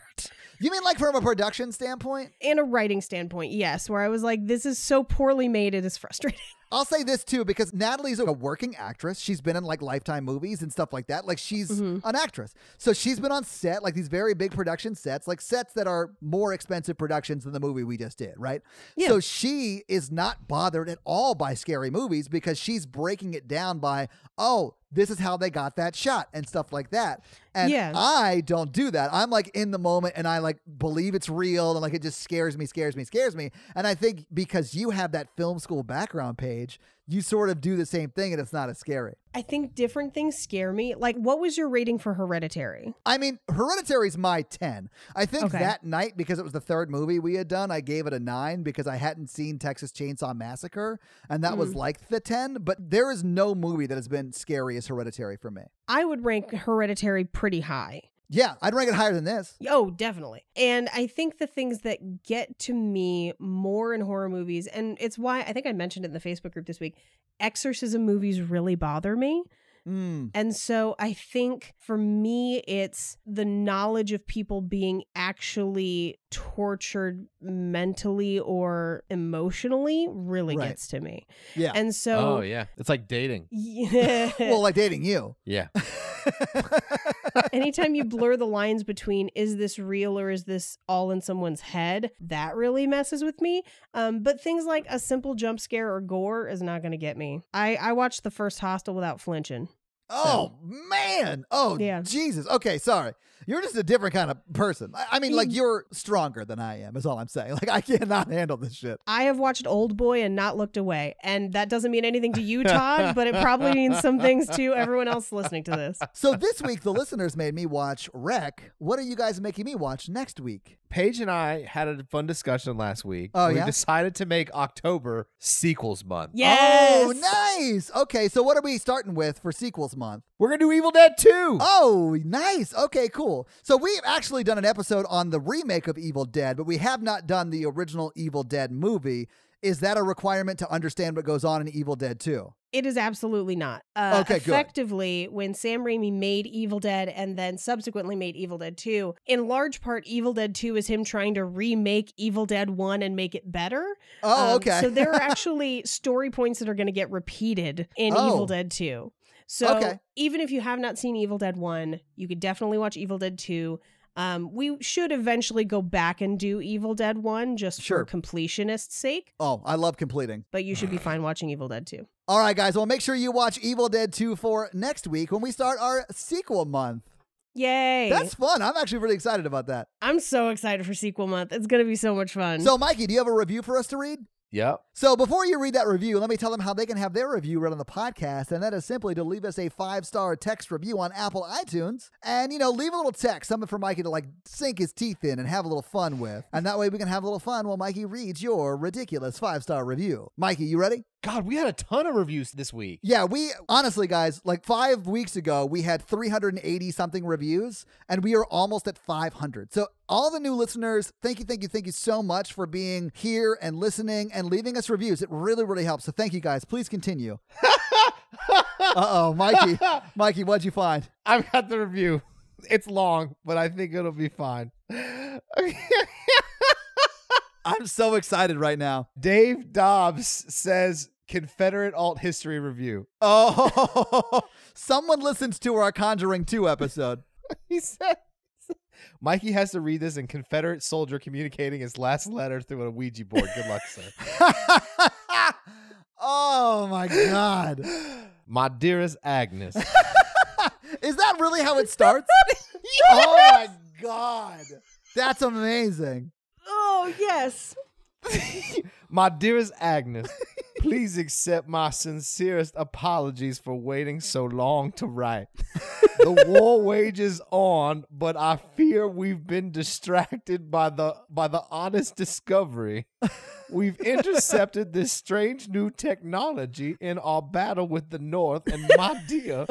You mean like from a production standpoint? And a writing standpoint, yes, where I was like, this is so poorly made, it is frustrating. I'll say this too, because Natalie's a working actress. She's been in like Lifetime movies and stuff like that. Like she's an actress. So she's been on set, like these very big production sets, like sets that are more expensive productions than the movie we just did, right? Yeah. So she is not bothered at all by scary movies because she's breaking it down by, oh, this is how they got that shot and stuff like that. And I don't do that. I'm like in the moment and I like believe it's real and like it just scares me. And I think because you have that film school background, Paige, you sort of do the same thing and it's not as scary. I think different things scare me. Like, what was your rating for Hereditary? I mean, Hereditary's my 10. I think that night, because it was the third movie we had done, I gave it a 9 because I hadn't seen Texas Chainsaw Massacre, and that was like the 10. But there is no movie that has been scary as Hereditary for me. I would rank Hereditary pretty high. Yeah, I'd rank it higher than this. Oh, definitely. And I think the things that get to me more in horror movies, and it's why I think I mentioned it in the Facebook group this week, exorcism movies really bother me. And so I think for me, it's the knowledge of people being actually tortured mentally or emotionally really gets to me. Yeah. And so... Oh, yeah. It's like dating. Yeah. Well, like dating you. Yeah. Anytime you blur the lines between is this real or is this all in someone's head, that really messes with me. But things like a simple jump scare or gore is not going to get me. I watched the first Hostel without flinching. Oh, man. Oh, Yeah. Jesus. Okay, sorry. You're just a different kind of person. I mean, like, you're stronger than I am, is all I'm saying. Like, I cannot handle this shit. I have watched Old Boy and not looked away. And that doesn't mean anything to you, Todd, but it probably means some things to everyone else listening to this. So this week, the listeners made me watch Wreck. What are you guys making me watch next week? Paige and I had a fun discussion last week. Oh, we yeah? decided to make October sequels month. Yes! Oh, nice. Okay, so what are we starting with for sequels month? We're going to do Evil Dead 2. Oh, nice. Okay, cool. So we've actually done an episode on the remake of Evil Dead, but we have not done the original Evil Dead movie. Is that a requirement to understand what goes on in Evil Dead 2? It is absolutely not. Okay, good. Effectively, when Sam Raimi made Evil Dead and then subsequently made Evil Dead 2, in large part, Evil Dead 2 is him trying to remake Evil Dead 1 and make it better. Oh, okay. So there are actually story points that are going to get repeated in Evil Dead 2. So even if you have not seen Evil Dead 1, you could definitely watch Evil Dead 2. We should eventually go back and do Evil Dead 1 just for completionist's sake. Oh, I love completing. But you should be fine watching Evil Dead 2. All right, guys. Well, make sure you watch Evil Dead 2 for next week when we start our sequel month. Yay. That's fun. I'm actually really excited about that. I'm so excited for sequel month. It's going to be so much fun. So, Mikey, do you have a review for us to read? Yep. So before you read that review, let me tell them how they can have their review read on the podcast, and that is simply to leave us a 5-star text review on Apple iTunes, and, leave a little text, something for Mikey to, like, sink his teeth in and have a little fun with. And that way we can have a little fun while Mikey reads your ridiculous 5-star review. Mikey, you ready? God, we had a ton of reviews this week. Yeah, we honestly, guys, like 5 weeks ago, we had 380 something reviews, and we are almost at 500. So all the new listeners, thank you so much for being here and listening and leaving us reviews. It really, really helps. So thank you, guys. Please continue. Uh-oh, Mikey, what'd you find? I've got the review. It's long, but I think it'll be fine. I'm so excited right now. Dave Dobbs says Confederate alt history review. Oh, someone listens to our Conjuring 2 episode. He said Mikey has to read this in Confederate soldier communicating his last letter through a Ouija board. Good luck, sir. Oh my God. My dearest Agnes. Is that really how it starts? Oh my God. That's amazing. Oh, yes. My dearest Agnes, please accept my sincerest apologies for waiting so long to write. The war wages on, but I fear we've been distracted by the honest discovery. We've intercepted this strange new technology in our battle with the North, and my dear,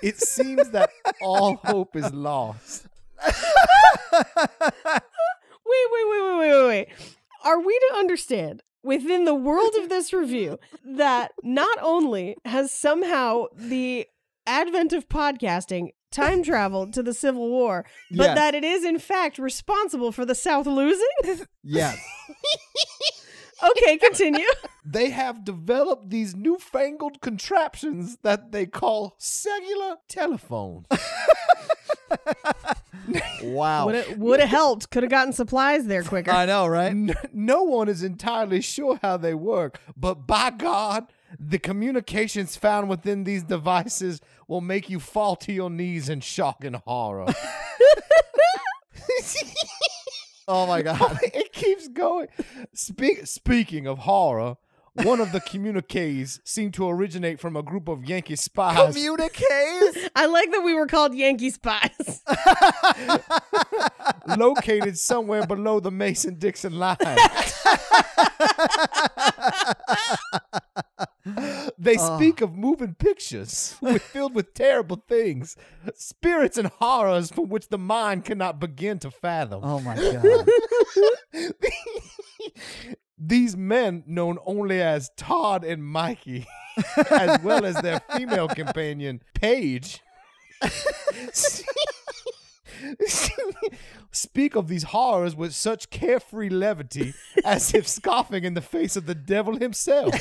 it seems that all hope is lost. Wait. Are we to understand within the world of this review that not only has somehow the advent of podcasting time traveled to the Civil War, but Yes. that it is in fact responsible for the South losing? Yes. Okay, continue. They have developed these newfangled contraptions that they call cellular telephones. Wow. Would have helped. Could have gotten supplies there quicker. I know, right? No one is entirely sure how they work, but by God, the communications found within these devices will make you fall to your knees in shock and horror. Oh my God. It keeps going. Speaking of horror, one of the communiques seemed to originate from a group of Yankee spies. Communiques? I like that we were called Yankee spies. Located somewhere below the Mason-Dixon line. They speak of moving pictures filled with terrible things, spirits and horrors from which the mind cannot begin to fathom. Oh my God. These men, known only as Todd and Mikey, as well as their female companion, Paige, speak of these horrors with such carefree levity as if scoffing in the face of the devil himself.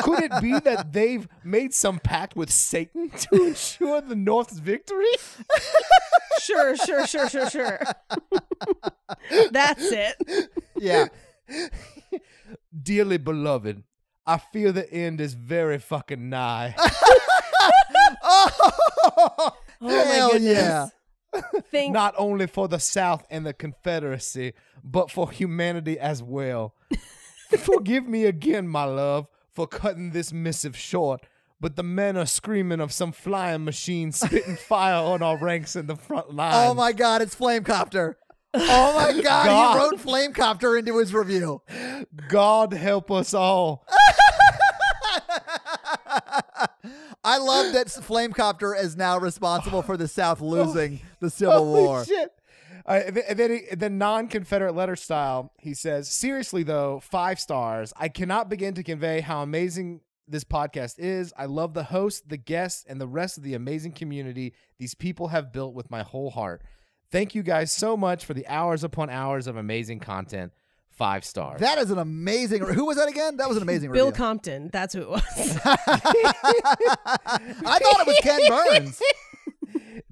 Could it be that they've made some pact with Satan to ensure the North's victory? Sure. That's it. Yeah. Dearly beloved, I fear the end is very fucking nigh. Oh my hell goodness. yeah. Not only for the South and the Confederacy, but for humanity as well. Forgive me again, my love, for cutting this missive short, but the men are screaming of some flying machine spitting fire on our ranks in the front line. Oh my God, it's Flamecopter. Oh my God, he wrote Flamecopter into his review. God help us all. I love that Flamecopter is now responsible for the South losing the Civil War. Shit. And then the non-Confederate letter style, he says, seriously though, 5 stars. I cannot begin to convey how amazing this podcast is. I love the host, the guests, and the rest of the amazing community these people have built with my whole heart. Thank you guys so much for the hours upon hours of amazing content. 5 stars. That is an amazing. Who was that again? That was an amazing Bill review. Compton. That's who it was. I thought it was Ken Burns.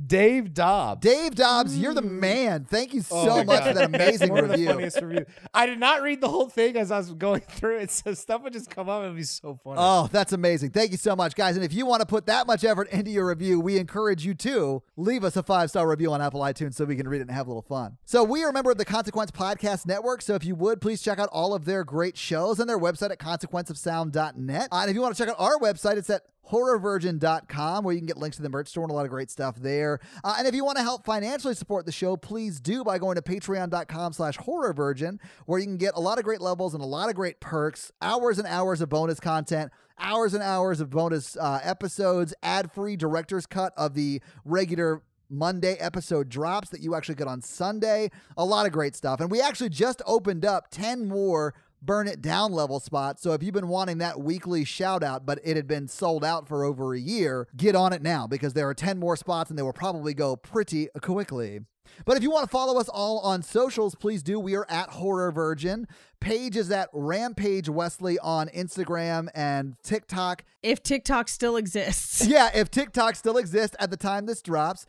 Dave Dobbs. Dave Dobbs, you're the man. Thank you so much for that amazing One of the review. funniest reviews. I did not read the whole thing as I was going through it, so stuff would just come up and it'd be so funny. Oh, that's amazing. Thank you so much, guys. And if you want to put that much effort into your review, we encourage you to leave us a 5-star review on Apple iTunes so we can read it and have a little fun. So we are a member of the Consequence Podcast Network, so if you would, please check out all of their great shows and their website at consequenceofsound.net. And if you want to check out our website, it's at horrorvirgin.com, where you can get links to the merch store and a lot of great stuff there. And if you want to help financially support the show, please do by going to patreon.com/horrorvirgin, where you can get a lot of great levels and a lot of great perks, hours and hours of bonus content, hours and hours of bonus episodes, ad-free director's cut of the regular Monday episode drops that you actually get on Sunday. A lot of great stuff. And we actually just opened up 10 more Burn It Down level spots. So if you've been wanting that weekly shout out, but it had been sold out for over a year, get on it now because there are 10 more spots and they will probably go pretty quickly. But if you want to follow us all on socials, please do. We are at Horror Virgin. Paige is at Rampage Wesley on Instagram and TikTok. If TikTok still exists. Yeah, if TikTok still exists at the time this drops.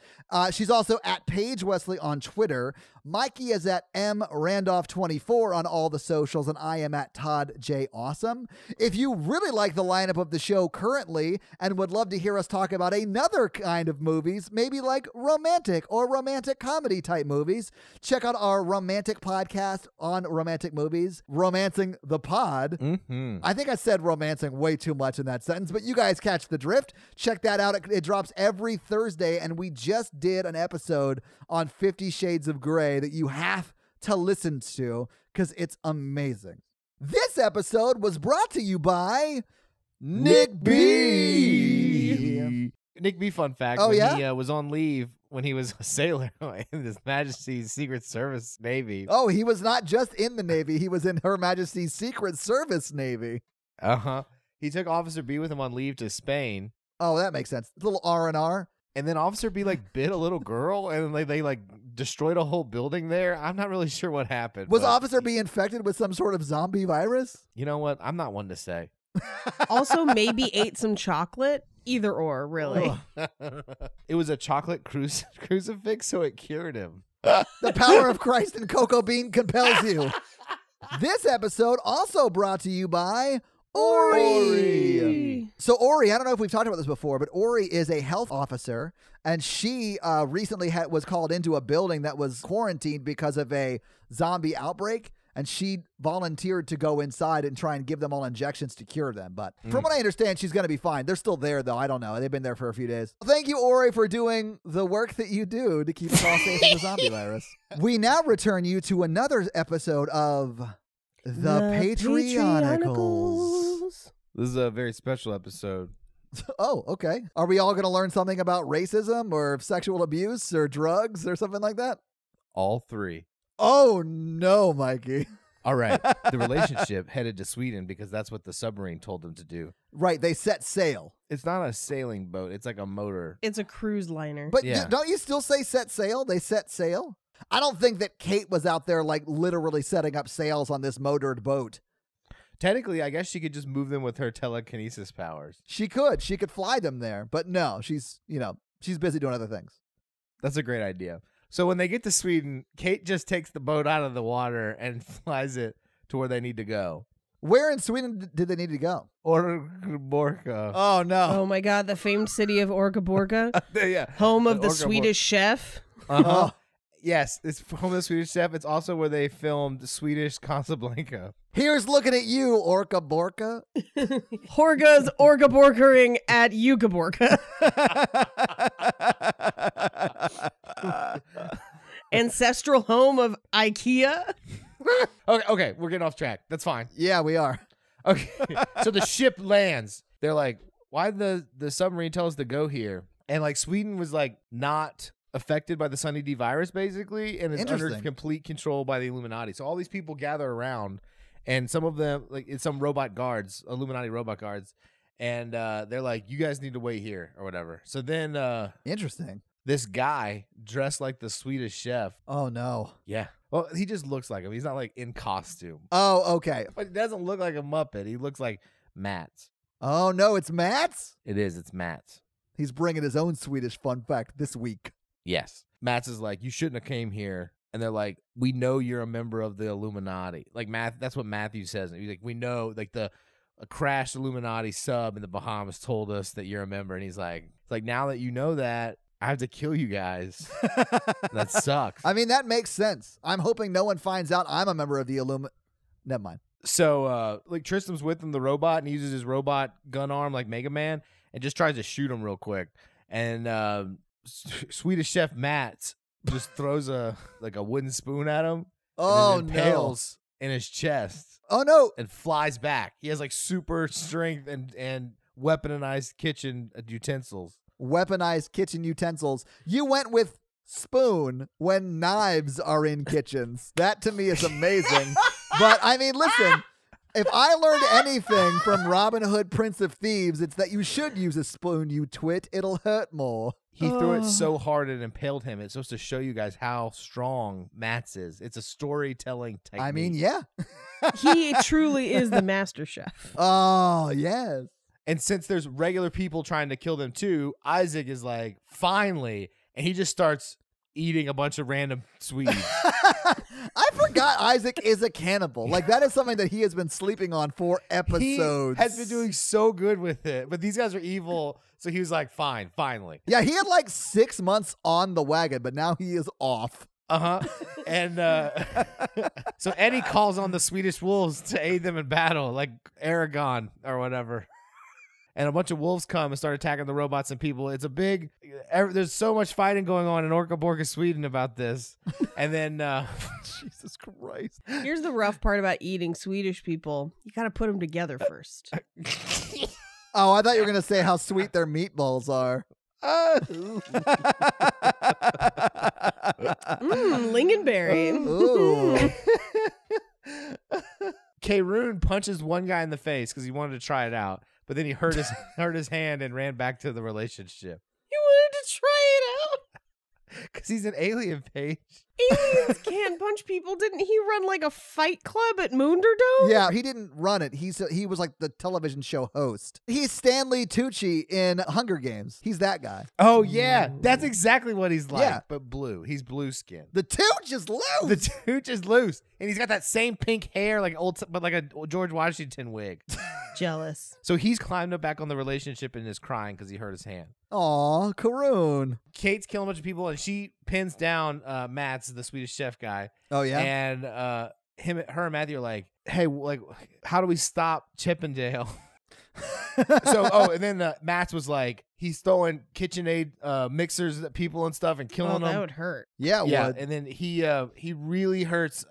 She's also at Paige Wesley on Twitter. Mikey is at mrandolph24 on all the socials, and I am at Todd J. Awesome. If you really like the lineup of the show currently and would love to hear us talk about another kind of movies, maybe like romantic or romantic comedy type movies, check out our romantic podcast on romantic movies, Romancing the Pod. Mm-hmm. I think I said romancing way too much in that sentence, but you guys catch the drift. Check that out. It drops every Thursday, and we just did an episode on 50 Shades of Grey that you have to listen to because it's amazing. This episode was brought to you by Nick B. Nick B. Fun fact. Oh, when yeah? He was on leave when he was a sailor in His Majesty's Secret Service Navy. Oh, he was not just in the Navy. He was in Her Majesty's Secret Service Navy. Uh-huh. He took Officer B with him on leave to Spain. Oh, that makes sense. A little R&R. And then Officer B bit a little girl, and they destroyed a whole building there. I'm not really sure what happened. Was but Officer B infected with some sort of zombie virus? You know what? I'm not one to say. Also, maybe ate some chocolate. Either or, really. It was a chocolate crucifix, so it cured him. The power of Christ and cocoa bean compels you. This episode also brought to you by Ori. So Ori, I don't know if we've talked about this before, but Ori is a health officer, and she recently was called into a building that was quarantined because of a zombie outbreak, and she volunteered to go inside and try and give them all injections to cure them. But from what I understand, she's going to be fine. They're still there, though. I don't know. They've been there for a few days. Thank you, Ori, for doing the work that you do to keep us all safe from the zombie virus. We now return you to another episode of The Patreonicals. This is a very special episode. Oh, okay. Are we all going to learn something about racism or sexual abuse or drugs or something like that? All three. Oh, no, Mikey. All right. The relationship headed to Sweden because that's what the submarine told them to do. Right. They set sail. It's not a sailing boat. It's like a motor. It's a cruise liner. But Yeah. don't you still say set sail? They set sail? I don't think that Kate was out there literally setting up sails on this motored boat. Technically, I guess she could just move them with her telekinesis powers. She could fly them there, but no, she's busy doing other things. That's a great idea. So when they get to Sweden, Kate just takes the boat out of the water and flies it to where they need to go. Where in Sweden did they need to go? Orkaborka. Oh, no. Oh my God, the famed city of Orkaborka, Yeah. home of the Orkaborka. Swedish chef. Uh-huh. Yes, it's home of the Swedish chef. It's also where they filmed Swedish Casablanca. Here's looking at you, Orca Borka. Horga's Orgaborkering at Yugaborka. Ancestral home of IKEA. Okay, we're getting off track. That's fine. Yeah, we are. Okay, so the ship lands. They're like, why did the submarine tell us to go here? And Sweden was not affected by the Sunny D virus, basically, and is under Interesting. complete control by the Illuminati. So all these people gather around, and some of them, it's some robot guards, Illuminati robot guards, and they're like, you guys need to wait here or whatever. So then Interesting. this guy dressed like the Swedish chef. Oh, no. Yeah. Well, he just looks like him. He's not in costume. Oh, okay. But he doesn't look like a Muppet. He looks like Matt's. Oh, no, it's Matt's? It's Matt's. He's bringing his own Swedish fun fact this week. Yes. Matt's is like, you shouldn't have came here. And they're like, we know you're a member of the Illuminati. That's what Matthew says. He's like, we know, a crashed Illuminati sub in the Bahamas told us that you're a member. And he's like, now that you know that, I have to kill you guys. That sucks. I mean, that makes sense. I'm hoping no one finds out I'm a member of the Illuminati. Never mind. So, Tristram's with him, the robot, and he uses his robot gun arm like Mega Man. and just tries to shoot him real quick. And Swedish Chef Matt just throws a wooden spoon at him. Oh, and then no. impales in his chest. Oh, no. And flies back. He has like super strength and weaponized kitchen utensils. Weaponized kitchen utensils. You went with spoon when knives are in kitchens. That to me is amazing. But I mean, listen, if I learned anything from Robin Hood, Prince of Thieves, it's that you should use a spoon, you twit. It'll hurt more. He threw it so hard it impaled him. It's supposed to show you guys how strong Matt's is. It's a storytelling technique. I mean, yeah. He truly is the master chef. Oh, yes. And since there's regular people trying to kill them too, Isaac is like, finally. And he just starts eating a bunch of random Swedes. I forgot Isaac is a cannibal. Like, that is something that he has been sleeping on for episodes. He has been doing so good with it. But these guys are evil. So he was like, fine, finally. Yeah, he had like 6 months on the wagon, but now he is off. Uh-huh. And so Eddie calls on the Swedish wolves to aid them in battle, like Aragon or whatever. And a bunch of wolves come and start attacking the robots and people. It's a big... There's so much fighting going on in Orca Borca, Sweden about this. And then... Jesus Christ. Here's the rough part about eating Swedish people. You got to put them together first. Oh, I thought you were going to say how sweet their meatballs are. Lingonberry. Ooh. K-Roon punches one guy in the face because he wanted to try it out. But then he hurt his hand and ran back to the relationship. You wanted to try it out? Because he's an alien, Paige. Aliens can't punch people. Didn't he run like a fight club at Moonderdome? Yeah, he didn't run it. He was like the television show host. He's Stanley Tucci in Hunger Games. He's that guy. Oh, yeah. That's exactly what he's like, Yeah. but blue. He's blue skin. The Tooch is loose. The tooch is loose. And he's got that same pink hair, like a George Washington wig. Jealous. So he's climbed up back on the relationship and is crying because he hurt his hand. Aw, Karoon. Kate's killing a bunch of people, and she pins down Matt's, the Swedish chef guy. Oh, yeah? And her and Matthew are like, hey, like, how do we stop Chippendale? And then Matt's was like, he's throwing KitchenAid mixers at people and stuff and killing them. That would hurt. Yeah, it would. And then he really hurts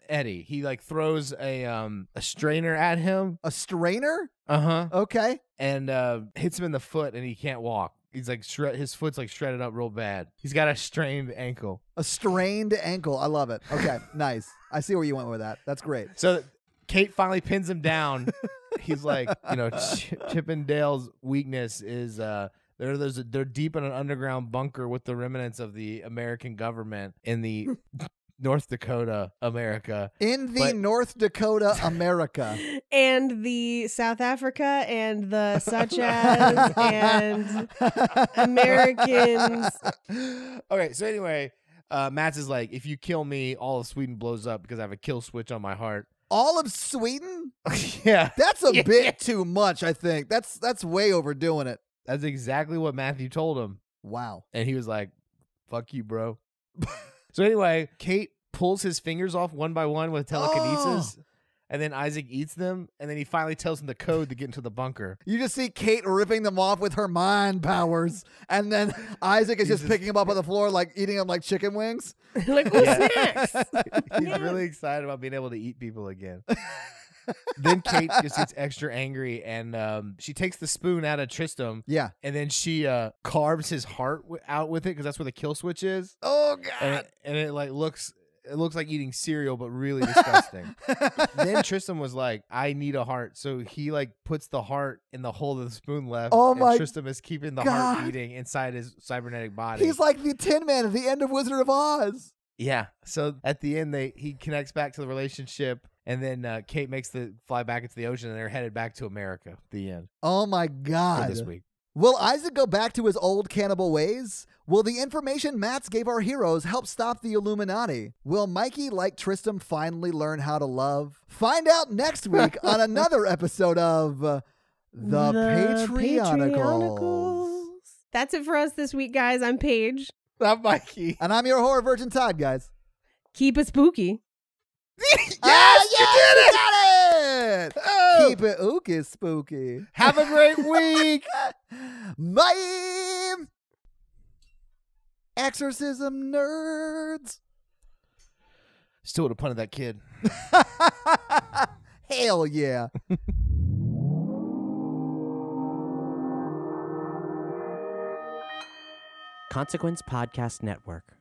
Eddie. He like throws a strainer at him. A strainer? Uh-huh. Okay. And hits him in the foot, and he can't walk. He's like his foot's like shredded up real bad. He's got a strained ankle. A strained ankle. I love it. Okay, nice. I see where you went with that. That's great. So Kate finally pins him down. He's like, Chippendale's weakness is they're deep in an underground bunker with the remnants of the American government in the North Dakota, America. North Dakota, America. And the South Africa and the such as and Americans. Okay, so anyway, Matt's is like, if you kill me, all of Sweden blows up because I have a kill switch on my heart. All of Sweden? Yeah. That's a bit too much, I think. That's way overdoing it. That's exactly what Matthew told him. Wow. And he was like, fuck you, bro. So anyway, Kate pulls his fingers off one by one with telekinesis. And then Isaac eats them. And then he finally tells him the code to get into the bunker. You just see Kate ripping them off with her mind powers. And then Isaac is just picking them up on the floor, like eating them like chicken wings. Like, snacks. He's really excited about being able to eat people again. Then Kate just gets extra angry, and she takes the spoon out of Tristram. Yeah. And then she carves his heart out with it because that's where the kill switch is. Oh, God. And it like looks like eating cereal, but really disgusting. Then Tristram was like, I need a heart. So he like puts the heart in the hole that the spoon left. Oh, my and Tristram is keeping the God. heart beating inside his cybernetic body. He's like the Tin Man at the end of Wizard of Oz. Yeah. So at the end, he connects back to the relationship. And then Kate makes the fly back into the ocean, and they're headed back to America. The end. Oh, my For God. this week. Will Isaac go back to his old cannibal ways? Will the information Mats gave our heroes help stop the Illuminati? Will Mikey, like Tristram, finally learn how to love? Find out next week on another episode of The Patreonicals. That's it for us this week, guys. I'm Paige. I'm Mikey. And I'm your horror virgin Todd, guys. Keep it spooky. Yes, you did it! Got it! Oh. Keep it ooky spooky. Have a great week. Bye. Exorcism nerds. Still would have punted that kid. Hell yeah. Consequence Podcast Network.